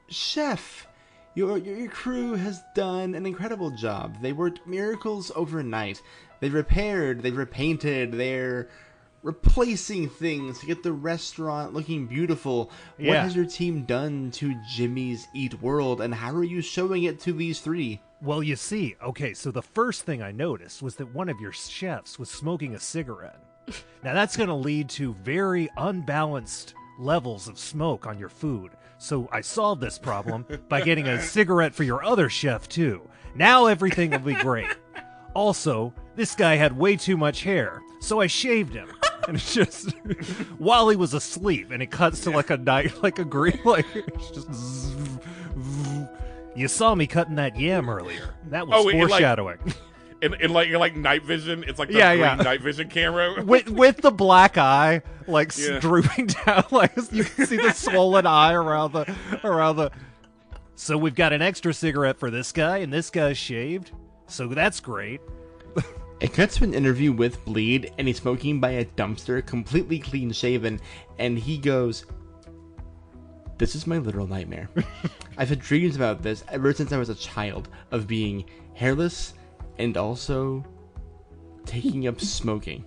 Chef, your crew has done an incredible job. They worked miracles overnight. They repaired, they repainted, they're replacing things to get the restaurant looking beautiful. Yeah. What has your team done to Jimmy's Eat World, and how are you showing it to these three? Well, you see, okay, so the first thing I noticed was that one of your chefs was smoking a cigarette. Now, that's going to lead to very unbalanced levels of smoke on your food. So I solved this problem by getting a cigarette for your other chef, too. Now everything will be great. Also, this guy had way too much hair, so I shaved him. And it's just, while he was asleep, and it cuts to like a night, like a green, like, it's just zzz, zzz. You saw me cutting that yam earlier. That was foreshadowing. In like night vision, it's like the green night vision camera with the black eye, like drooping down, like you can see the swollen eye around the. So we've got an extra cigarette for this guy, and this guy's shaved, so that's great. It cuts to an interview with Bleed, and he's smoking by a dumpster, completely clean shaven, and he goes, "This is my literal nightmare. I've had dreams about this ever since I was a child, of being hairless and also taking up smoking."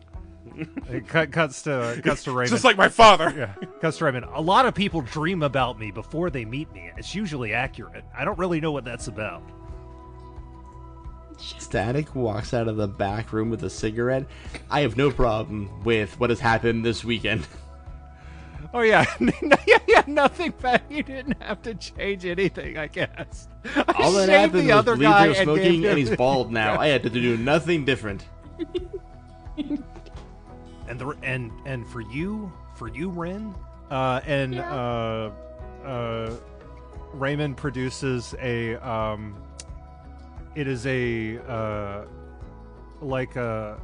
It cuts to Raymond. Just like my father. Yeah, cuts to Raymond. A lot of people dream about me before they meet me. It's usually accurate. I don't really know what that's about. Static walks out of the back room with a cigarette. I have no problem with what has happened this weekend. Oh yeah, yeah, nothing bad. You didn't have to change anything, I guess. All that shaved happened the was other Lee guy was and smoking gave and he's him- bald now. I had to do nothing different. And for you, Ren, Raymond produces a it is a like a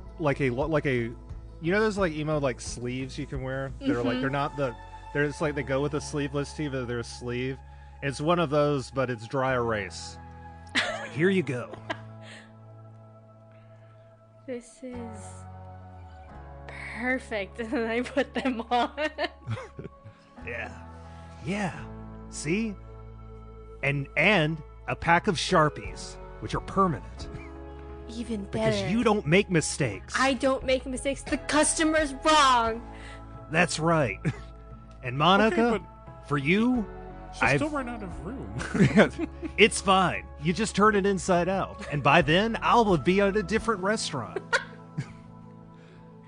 you know those like emo like sleeves you can wear that are like they're just like they go with a sleeveless tee but they're a sleeve. It's one of those but it's dry erase. It's like, here you go. This is perfect. And then I put them on. Yeah. See? And a pack of Sharpies, which are permanent. Even better. Because you don't make mistakes. I don't make mistakes. The customer's wrong. That's right. And Monica, Okay, for you, She'll I've still run out of room. it's fine. You just turn it inside out. And by then, I'll be at a different restaurant.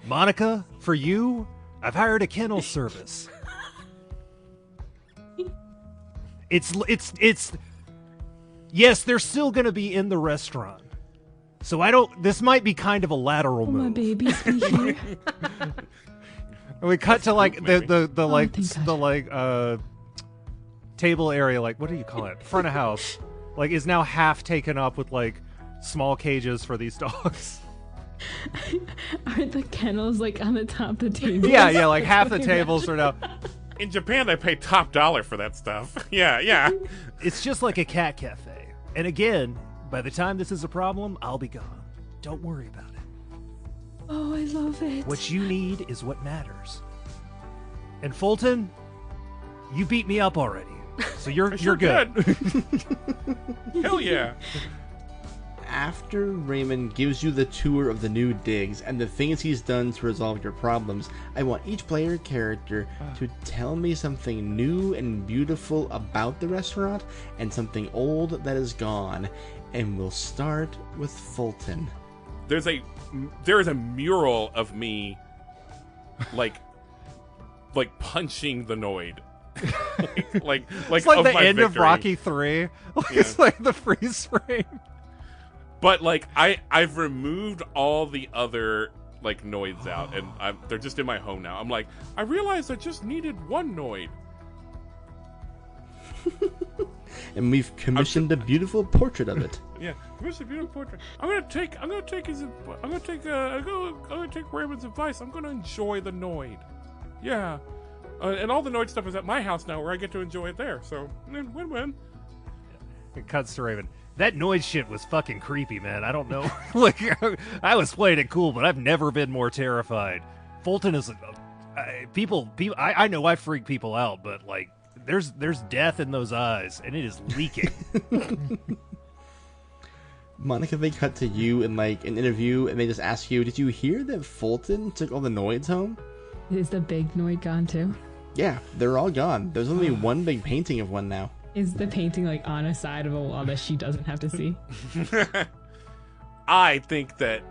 Monica, for you, I've hired a kennel service. It's yes, they're still going to be in the restaurant. So this might be kind of a lateral move. My babies be here. And we cut to like Maybe. the table area, like what do you call it? Front of house. Like is now half taken up with like small cages for these dogs. Aren't the kennels like on the top of the table? Yeah, like half the tables are now. In Japan, they pay top dollar for that stuff. Yeah. It's just like a cat cafe. And again, by the time this is a problem, I'll be gone. Don't worry about it. Oh, I love it. What you need is what matters. And Fulton, you beat me up already. So you're good. Hell yeah. After Raymond gives you the tour of the new digs and the things he's done to resolve your problems, I want each player character to tell me something new and beautiful about the restaurant and something old that is gone. And we'll start with Fulton. There is a mural of me, like punching the Noid. like It's like of the my end of victory. Rocky 3. It's like the freeze frame. But like I've removed all the other like Noids out, and they're just in my home now. I'm like, I realized I just needed one Noid. And we've commissioned a beautiful portrait of it. Yeah, it's a beautiful portrait. I'm gonna take Raymond's advice. I'm gonna enjoy the Noid. Yeah, and all the Noid stuff is at my house now, where I get to enjoy it there. So win-win. It cuts to Raven. That noise shit was fucking creepy, man. I don't know. Like, I was playing it cool, but I've never been more terrified. Fulton is people. I know I freak people out, but like, there's death in those eyes, and it is leaking. Monica, they cut to you in like an interview, and they just ask you, "Did you hear that Fulton took all the Noids home?" Is the big Noid gone too? Yeah, they're all gone. There's only one big painting of one now. Is the painting like on a side of a wall that she doesn't have to see? I think that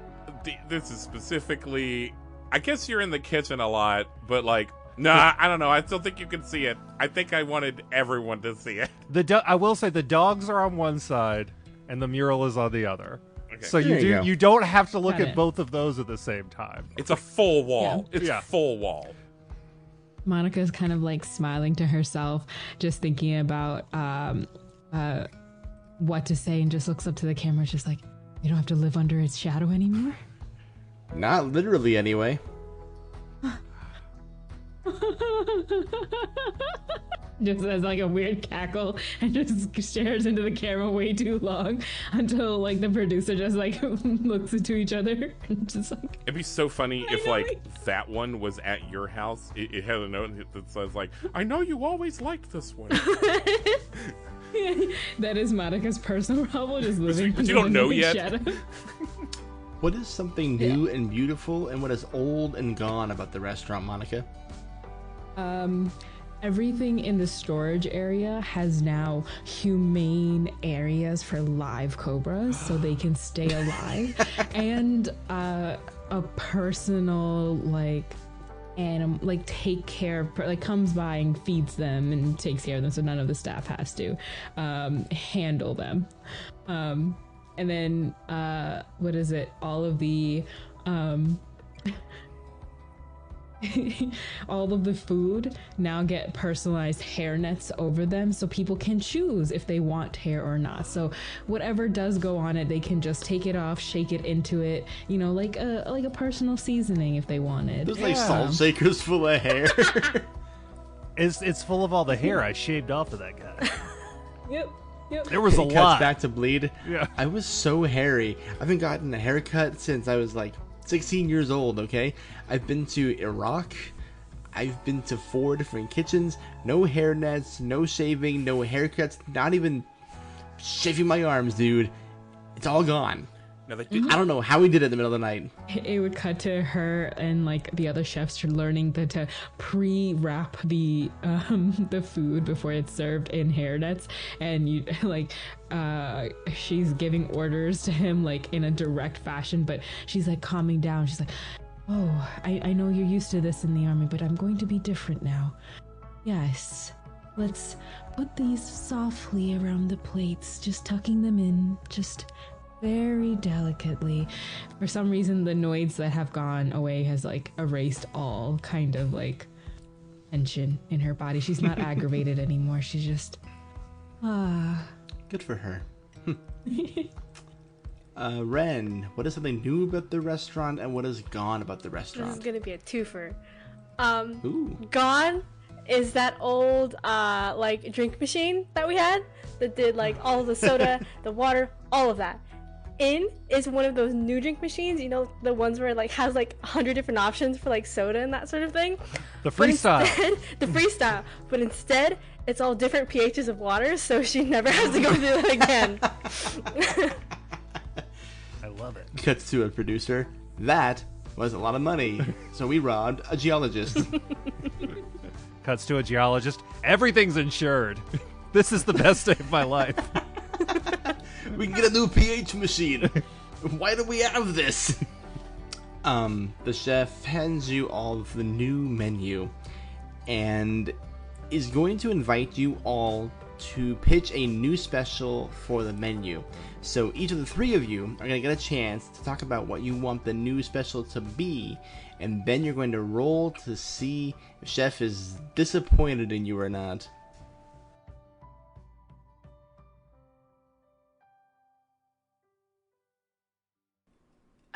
this is specifically. I guess you're in the kitchen a lot, but like, nah, I don't know. I still think you can see it. I think I wanted everyone to see it. I will say the dogs are on one side, and the mural is on the other. Okay. So There you go. you don't have to look Got at it. both of those at the same time. It's a full wall. Yeah. It's full wall. Monica's kind of like smiling to herself, just thinking about what to say, and just looks up to the camera, just like, you don't have to live under its shadow anymore. Not literally, anyway. Just as like a weird cackle, and just stares into the camera way too long until like the producer just like looks into each other and just like. It'd be so funny if know, like right? that one was at your house. It had a note that says like, "I know you always liked this one." That is Monica's personal problem, just living But you don't know under the yet. shadow. What is something new and beautiful, and what is old and gone about the restaurant, Monica? everything in the storage area has now humane areas for live cobras so they can stay alive, and a personal animal take care comes by and feeds them and takes care of them, so none of the staff has to handle them. And then what is it, all of the all of the food now get personalized hair nets over them, so people can choose if they want hair or not. So whatever does go on it, they can just take it off, shake it into it, like a personal seasoning if they wanted. There's salt shakers full of hair. It's full of all the hair I shaved off of that guy. Yep. There was a Cuts lot. back to bleed. Yeah. I was so hairy. I haven't gotten a haircut since I was 16 years old, okay? I've been to Iraq. I've been to 4 different kitchens. No hair nets, no shaving, no haircuts, not even shaving my arms, dude. It's all gone. Now they I don't know how we did it in the middle of the night. It would cut to her and the other chefs are learning to pre-wrap the food before it's served in hair nets, and you she's giving orders to him in a direct fashion, but she's calming down. She's like, "Oh, I know you're used to this in the army, but I'm going to be different now. Yes, let's put these softly around the plates, just tucking them in, just very delicately." For some reason, the noids that have gone away has erased all kind of tension in her body. She's not aggravated anymore. She's just Good for her. Ren, what is something new about the restaurant, and what is gone about the This restaurant? is gonna be a twofer. Ooh. Gone is that old drink machine that we had that did all of the soda, the water, all of that. In is one of those new drink machines, the ones where it has 100 different options for soda and that sort of thing. The freestyle. The freestyle. But instead, it's all different pHs of water, so she never has to go through that again. I love it. Cuts to a producer. That was a lot of money, so we robbed a geologist. Cuts to a geologist. Everything's insured. This is the best day of my life. We can get a new pH machine. Why do we have this? The chef hands you all of the new menu and is going to invite you all to pitch a new special for the menu. So each of the 3 of you are going to get a chance to talk about what you want the new special to be, and then you're going to roll to see if chef is disappointed in you or not.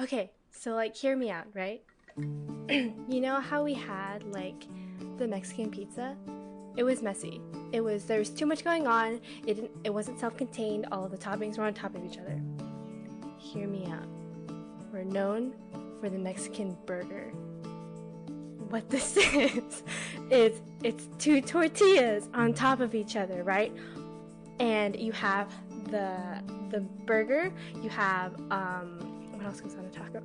Okay, so hear me out, right? You know how we had the Mexican pizza? It was messy. There was too much going on. It wasn't self-contained. All of the toppings were on top of each other. Hear me out. We're known for the Mexican burger. What this is it's 2 tortillas on top of each other, right? And you have the burger. You have what else goes on a taco?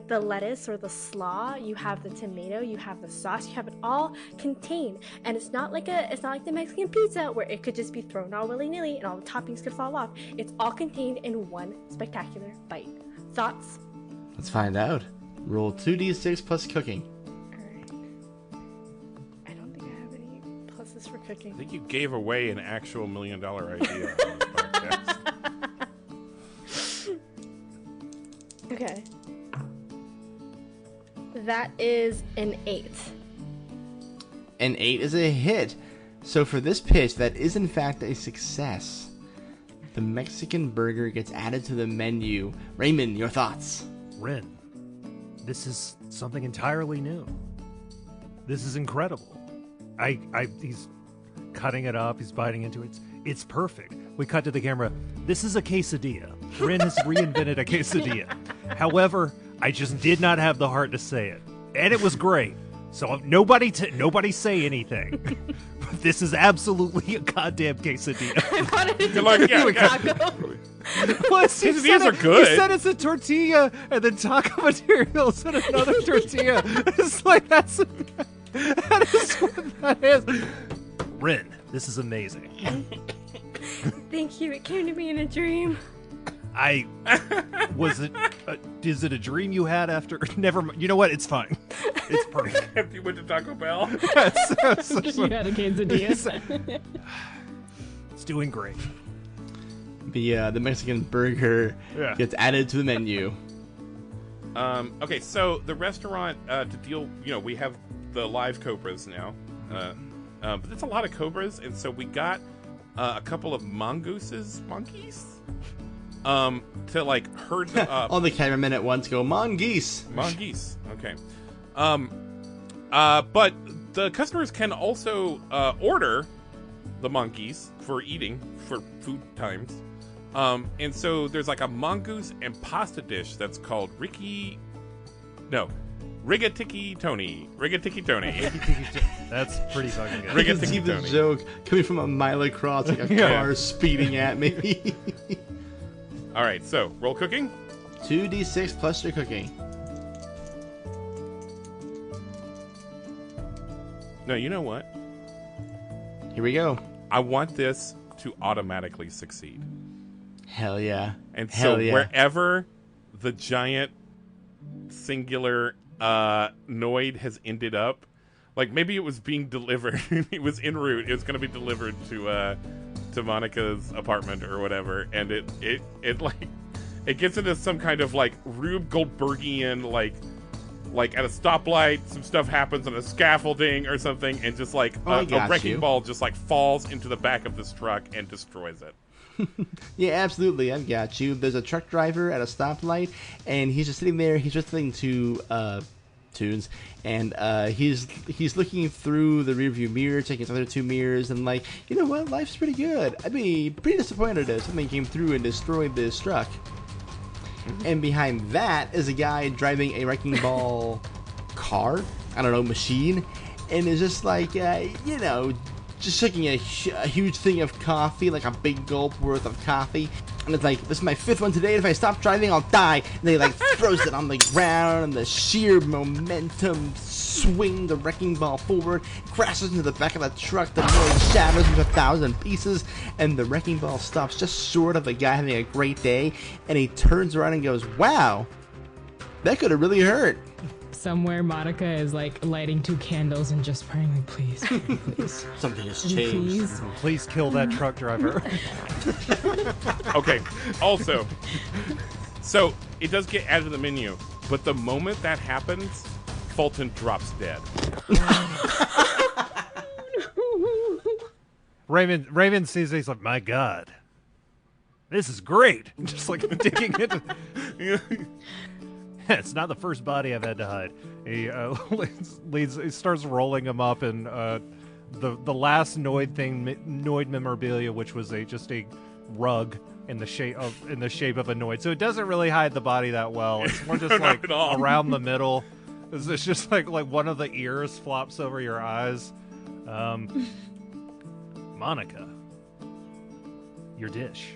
The lettuce or the slaw, you have the tomato, you have the sauce, you have it all contained. And it's not like the Mexican pizza where it could just be thrown all willy-nilly and all the toppings could fall off. It's all contained in one spectacular bite. Thoughts? Let's find out. Roll 2d6 plus cooking. Alright. I don't think I have any pluses for cooking. I think you gave away an actual $1 million idea on this podcast. Okay. That is an 8. An 8 is a hit. So for this pitch, that is in fact a success. The Mexican burger gets added to the menu. Raymond, your thoughts? Ren, this is something entirely new. This is incredible. He's cutting it up, he's biting into it. It's perfect. We cut to the camera. This is a quesadilla. Ren has reinvented a quesadilla. However, I just did not have the heart to say it. And it was great. So nobody say anything. But this is absolutely a goddamn quesadilla. I wanted to You're like, yeah, taco. Quesadillas are good. He said it's a tortilla, and then taco materials and another tortilla. It's that is what that is. Ren, this is amazing. Thank you. It came to me in a dream. Is it a dream you had after? Never mind. You know what? It's fine. It's perfect. After you went to Taco Bell. You had a quesadilla. It's doing great. The Mexican burger gets added to the menu. Okay, so the restaurant to deal, we have the live cobras now, but that's a lot of cobras, and so we got a couple of monkeys, to like herd them up. All the cameramen at once go mongoose. Okay. But the customers can also order the monkeys for eating for food times. And so there's like a mongoose and pasta dish that's called Rigatiki Tony. That's pretty fucking good. I can see the joke coming from a mile across, like a car speeding at me. All right, so roll cooking. 2d6 plus your cooking. No, you know what? Here we go. I want this to automatically succeed. Hell yeah. And so wherever the giant singular Noid has ended up, like maybe it was being delivered, it was en route, it was going to be delivered to Monica's apartment or whatever, and it gets into some kind of like Rube Goldbergian like at a stoplight, some stuff happens on a scaffolding or something, and just like a wrecking ball just like falls into the back of this truck and destroys it. Yeah, absolutely. I've got you. There's a truck driver at a stoplight, and he's just sitting there. He's just listening to tunes, and he's looking through the rearview mirror, checking his other two mirrors, and like, you know what? Life's pretty good. I'd be pretty disappointed if something came through and destroyed this truck. And behind that is a guy driving a wrecking ball car, machine, and is just like, just shaking a huge thing of coffee, like a big gulp worth of coffee. And it's like, this is my fifth one today, and if I stop driving, I'll die. And they like throws it on the ground, and the sheer momentum swing the wrecking ball forward, crashes into the back of the truck, the noise shatters into 1,000 pieces, and the wrecking ball stops just short of the guy having a great day, and he turns around and goes, wow, that could have really hurt. Somewhere Monica is like lighting 2 candles and just praying like, please, please. Something has changed. Please kill that truck driver. Okay, also, so it does get added to the menu, but the moment that happens, Fulton drops dead. Raymond sees it, he's like, my God, this is great. Just like digging into... It's not the first body I've had to hide. He he starts rolling them up, and the last Noid memorabilia, which was just a rug in the shape of a Noid. So it doesn't really hide the body that well. It's more just like around the middle. It's just like one of the ears flops over your eyes. Monica, your dish.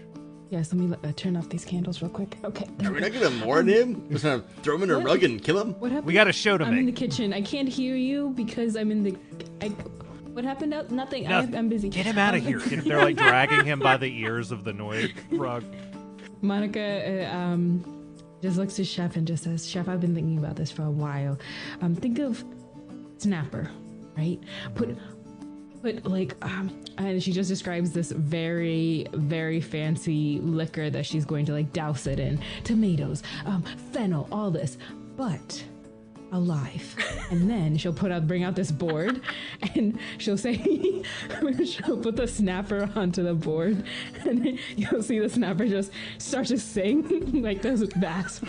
Yes, let me turn off these candles real quick. Okay. Are we not gonna mourn him? We're gonna throw him in a rug and kill him? What happened? We got a show to make. I'm in the kitchen. I can't hear you because I'm in the... what happened? Nothing. I'm busy. Get him out of here. They're like dragging him by the ears of the Noid rug. Monica just looks to Chef and just says, Chef, I've been thinking about this for a while. Think of snapper, right? Put like and she just describes this very, very fancy liquor that she's going to like douse it in, tomatoes, fennel, all this, but alive. And then she'll bring out this board, and she'll say, she'll put the snapper onto the board, and then you'll see the snapper just start to sing like those bats.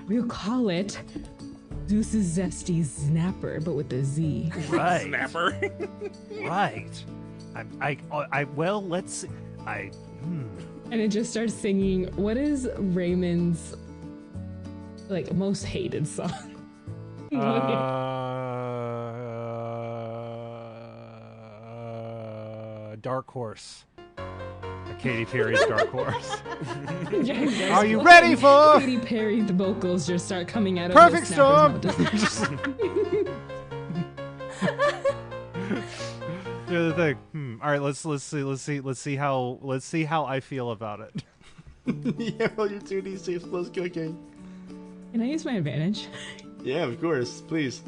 We'll call it Zeus's Zesty Snapper, but with a Z. Right. Snapper. Right. Let's see. And it just starts singing, what is Raymond's like most hated song? Dark Horse. Katy Perry's Dark Horse. Are you ready for Katy Perry? The vocals just start coming out of Perfect the Storm? think. All right, let's see how I feel about it. Yeah, roll your 2d6 plus cooking. Can I use my advantage? Yeah, of course. Please.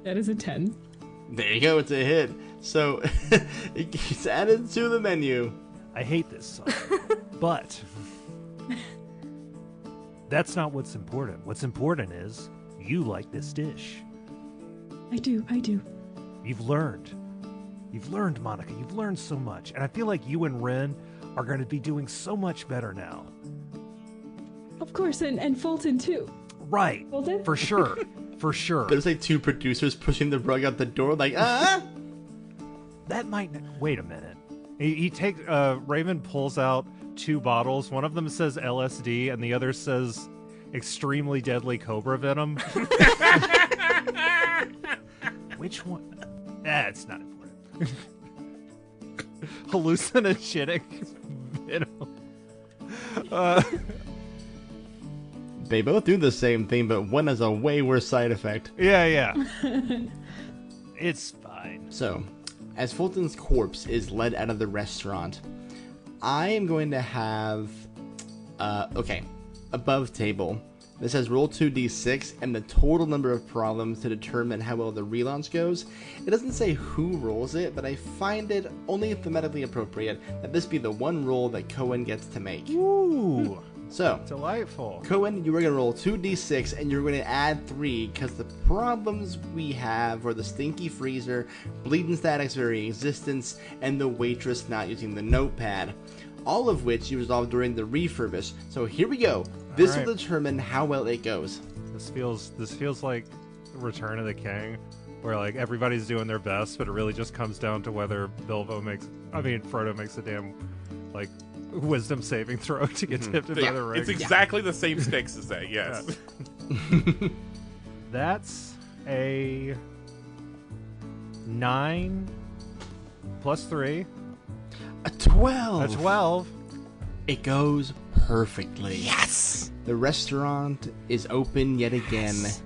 That is a 10. There you go. It's a hit. So it gets added to the menu. I hate this song, but that's not what's important. What's important is you like this dish. I do. You've learned, Monica. You've learned so much, and I feel like you and Ren are going to be doing so much better now. Of course, and Fulton too. Right. Fulton? For sure. For sure. There's like two producers pushing the rug out the door, like, That might... Wait a minute. He takes... Raymond pulls out 2 bottles. One of them says LSD, and the other says extremely deadly cobra venom. Which one? It's not important. Hallucinogenic venom. They both do the same thing, but one has a way worse side effect. Yeah. It's fine. So, as Fulton's corpse is led out of the restaurant, I am going to have, above table. This says roll 2d6 and the total number of problems to determine how well the relaunch goes. It doesn't say who rolls it, but I find it only thematically appropriate that this be the one roll that Cohen gets to make. Ooh. So, Delightful. Cohen, you are going to roll 2d6 and you're going to add 3 because the problems we have are the stinky freezer, bleeding static's very existence, and the waitress not using the notepad. All of which you resolve during the refurbish. So here we go. This will determine how well it goes. This feels like Return of the King, where like everybody's doing their best, but it really just comes down to whether Frodo makes a damn like wisdom saving throw to get tipped into the ring. It's exactly the same stakes as that, yes. Yeah. That's a 9 plus 3. A 12. A 12. It goes perfectly. Yes! The restaurant is open yet again. Yes.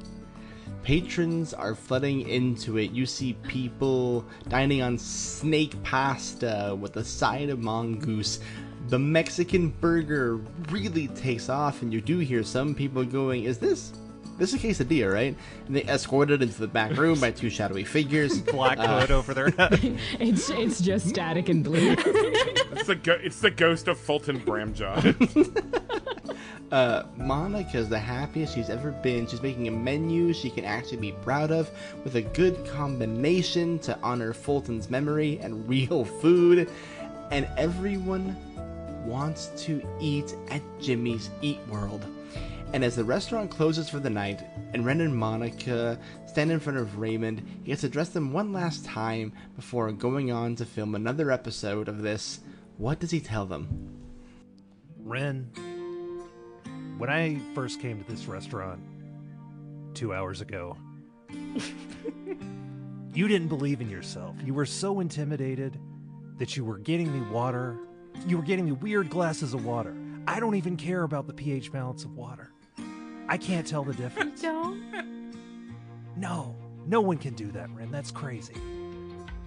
Patrons are flooding into it. You see people dining on snake pasta with a side of mongoose. The Mexican burger really takes off, and you do hear some people going, Is this a quesadilla, right? And they escorted into the back room by 2 shadowy figures. Black hood over their head. It's just static and blue. It's the ghost of Fulton Bramjaw. Monica's the happiest she's ever been. She's making a menu she can actually be proud of with a good combination to honor Fulton's memory and real food. And everyone wants to eat at Jimmy's Eat World. And as the restaurant closes for the night, and Ren and Monica stand in front of Raymond, he gets to address them one last time before going on to film another episode of this. What does he tell them? Ren, when I first came to this restaurant 2 hours ago, you didn't believe in yourself. You were so intimidated that you were getting me water. You were getting me weird glasses of water. I don't even care about the pH balance of water. I can't tell the difference. Don't? No one can do that, Ren. That's crazy.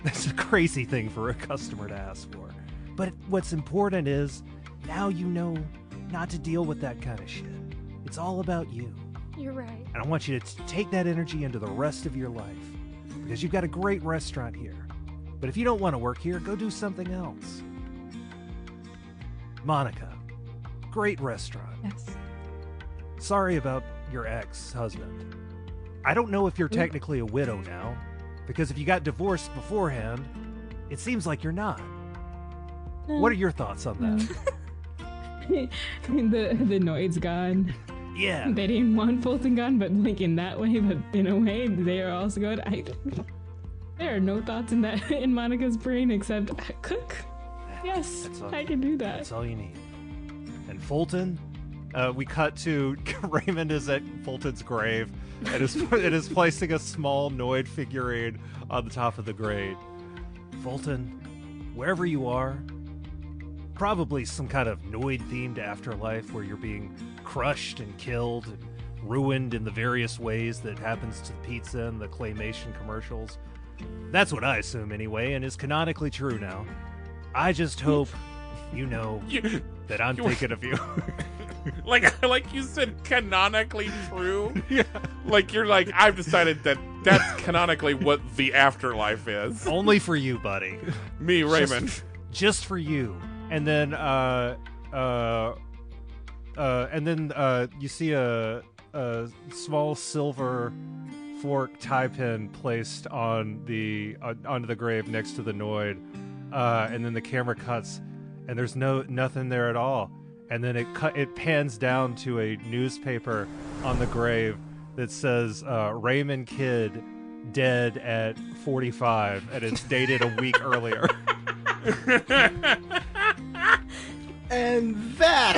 That's a crazy thing for a customer to ask for. But what's important is, now you know not to deal with that kind of shit. It's all about you. You're right. And I want you to take that energy into the rest of your life. Because you've got a great restaurant here. But if you don't want to work here, go do something else. Monica, great restaurant. Yes. Sorry about your ex-husband. I don't know if you're technically a widow now, because if you got divorced beforehand, it seems like you're not. What are your thoughts on that? The Noid's gone. Yeah. They didn't want Fulton gone, but like in that way, but in a way, they are also good. There are no thoughts in Monica's brain except cook. Yes, I can do that. That's all you need. And Fulton, we cut to Raymond is at Fulton's grave and is placing a small Noid figurine on the top of the grave. Fulton, wherever you are, probably some kind of Noid-themed afterlife where you're being crushed and killed and ruined in the various ways that happens to the pizza and the claymation commercials. That's what I assume anyway, and is canonically true now. I just hope you know that I'm thinking of you. like you said, canonically true. Yeah. Like you're like, I've decided that that's canonically what the afterlife is. Only for you, buddy. Me, Raymond. Just for you. And then you see a small silver fork tie pin placed on onto the grave next to the Noid, and then the camera cuts, and there's nothing there at all, and then it pans down to a newspaper on the grave that says Raymond Kidd dead at 45, and it's dated a week earlier. And that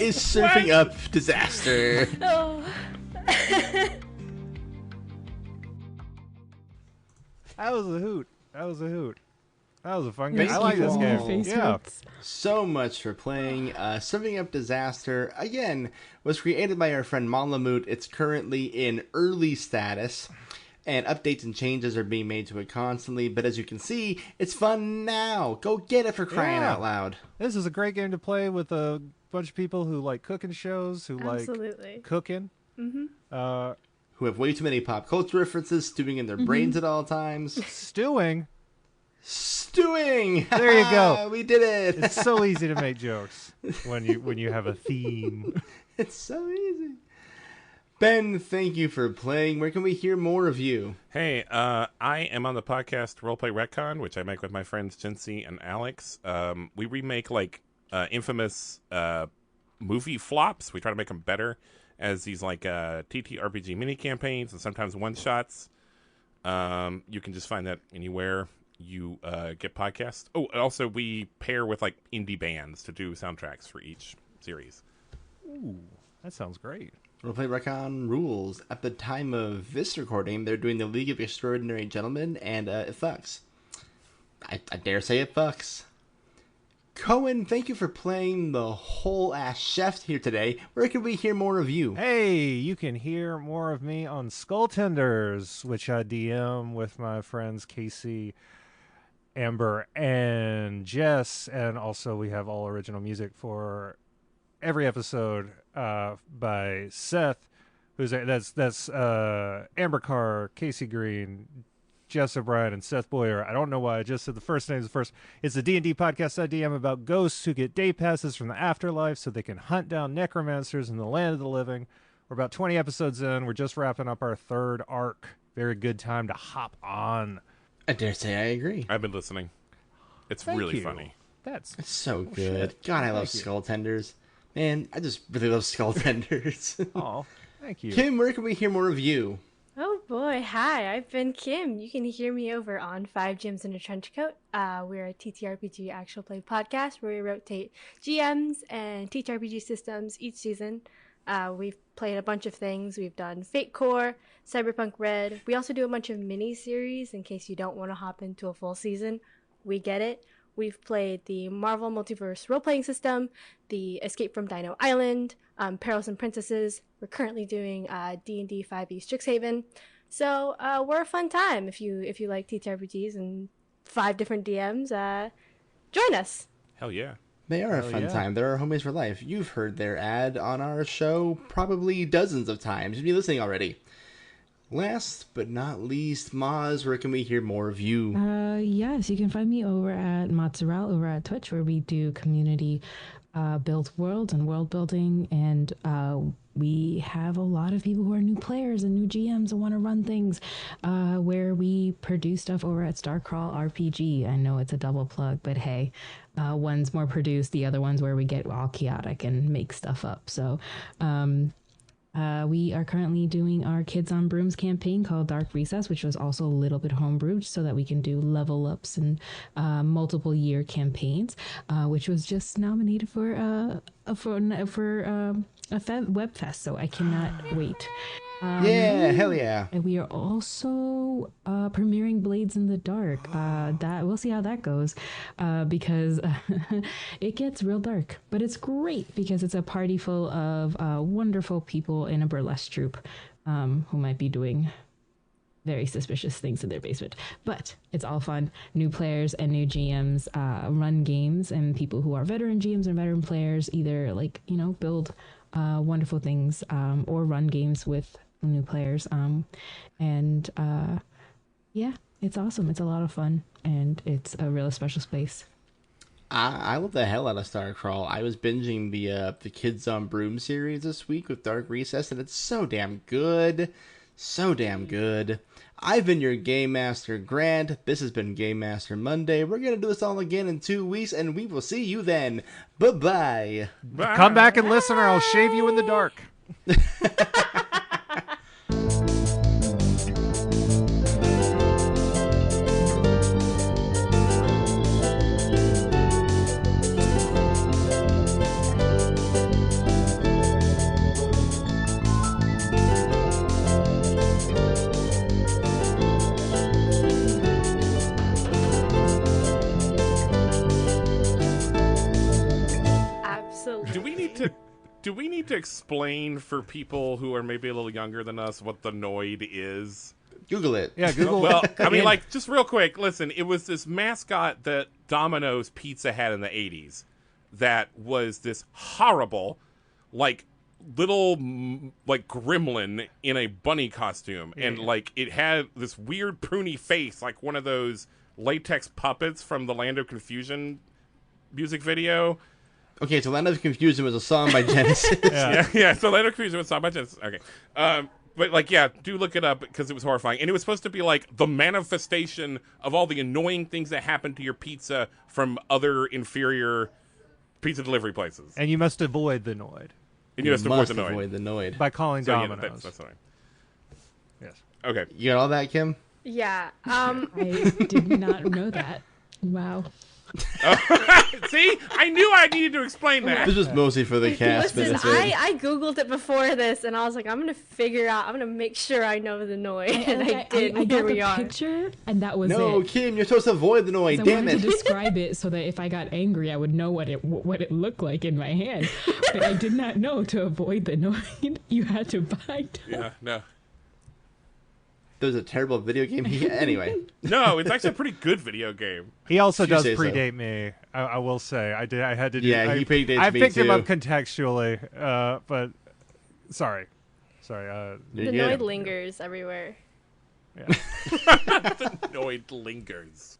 is Surfing Up Disaster. Oh. That was a hoot. That was a fun game. Thank I like you this all. game. Yeah. So much for playing. Surfing Up Disaster, again, was created by our friend Malamute. It's currently in early status, and updates and changes are being made to it constantly. But as you can see, it's fun now. Go get it for crying out loud. This is a great game to play with a bunch of people who like cooking shows, who Absolutely. like cooking. Mm-hmm. Who have way too many pop culture references stewing in their brains at all times. Stewing. Stewing! There you go. We did it. It's so easy to make jokes when you have a theme. It's so easy. Ben, thank you for playing. Where can we hear more of you? Hey, I am on the podcast Roleplay Retcon, which I make with my friends Jinsey and Alex. We remake like infamous movie flops. We try to make them better as these like TTRPG mini campaigns and sometimes one shots. You can just find that anywhere you get podcasts. Oh, also we pair with like indie bands to do soundtracks for each series. Ooh, that sounds great. Roleplay Recon rules. At the time of this recording, they're doing the League of Extraordinary Gentlemen, and it fucks. I dare say it fucks. Cohen, thank you for playing the whole ass chef here today. Where can we hear more of you? Hey, you can hear more of me on Skull Tenders, which I DM with my friends Casey, Amber, and Jess, and also we have all original music for every episode by Seth, that's Amber Carr, Casey Green, Jess O'Brien, and Seth Boyer. I don't know why I just said the first names first. It's a D&D podcast I DM about ghosts who get day passes from the afterlife so they can hunt down necromancers in the land of the living. We're about 20 episodes in. We're just wrapping up our third arc. Very good time to hop on. I dare say I agree. I've been listening. It's Thank really you. funny. It's so good. shit. God, I love Thank you. Skull Tenders. Man, I just really love Skull Tenders. Oh, thank you. Kim, where can we hear more of you? Oh boy, hi, I've been Kim. You can hear me over on 5 Gyms in a Trench Coat. We're a TTRPG actual play podcast where we rotate GMs and TTRPG systems each season. We've played a bunch of things. We've done Fate Core, Cyberpunk Red. We also do a bunch of mini-series in case you don't want to hop into a full season. We get it. We've played the Marvel Multiverse role-playing system, the Escape from Dino Island, Perils and Princesses. We're currently doing D&D 5e Strixhaven. So we're a fun time. If you like TTRPGs and 5 different DMs, join us. Hell yeah. They are a fun time. They're our homies for life. You've heard their ad on our show probably dozens of times. You've been listening already. Last but not least, Moz, where can we hear more of you? Yes, you can find me over at Mozzarelle over at Twitch, where we do community built worlds and world building, and we have a lot of people who are new players and new GMs and want to run things, where we produce stuff over at Starcrawl RPG. I know it's a double plug, but hey, one's more produced, the other one's where we get all chaotic and make stuff up. So we are currently doing our Kids on Brooms campaign called Dark Recess, which was also a little bit homebrewed so that we can do level ups and multiple year campaigns, which was just nominated for a web fest. So I cannot wait. Yeah, hell yeah. And we are also premiering Blades in the Dark. That we'll see how that goes, because it gets real dark. But it's great because it's a party full of wonderful people in a burlesque troupe who might be doing very suspicious things in their basement. But it's all fun. New players and new GMs run games, and people who are veteran GMs and veteran players either build wonderful things or run games with new players. Yeah, it's awesome. It's a lot of fun, and it's a really special space. I love the hell out of Starcrawl. I was binging the Kids on Broom series this week with Dark Recess, and it's so damn good. So damn good. I've been your Game Master Grant. This has been Game Master Monday. We're going to do this all again in 2 weeks, and we will see you then. Bye-bye. Bye. Come back and listen, or I'll shave you in the dark. Do we need to explain for people who are maybe a little younger than us what the Noid is? Google it. Yeah, Google. Well, I mean, like, just real quick, listen, it was this mascot that Domino's Pizza had in the 80s that was this horrible, like, little, like, gremlin in a bunny costume. Yeah. And, like, it had this weird pruny face, like one of those latex puppets from the Land of Confusion music video. Okay, so Land of Confusion was a song by Genesis. yeah. So Land of Confusion was a song by Genesis. Okay. But, like, yeah, do look it up because it was horrifying. And it was supposed to be, like, the manifestation of all the annoying things that happen to your pizza from other inferior pizza delivery places. And you must avoid the Noid. And you must avoid the Noid. By calling Domino's. Yeah, that's right. Yes. Okay. You got all that, Kim? Yeah. I did not know that. Wow. See, I knew I needed to explain that. This was mostly for the cast. Listen, I googled it before this, and I was like, I'm gonna make sure I know the Noid, and I did. I got Here we the are. picture, and that was No, it. Kim, you're supposed to avoid the Noid. I Damn wanted it! to describe it so that if I got angry, I would know what it looked like in my hand. But I did not know to avoid the Noid. You had to bite. Yeah, no. There was a terrible video game. Anyway. No, it's actually a pretty good video game. He also does say so. predate me. I will say. I had to do. Yeah, he predates me I picked him too. up contextually, but sorry. The You're Noid good. lingers everywhere. Yeah. The Noid lingers.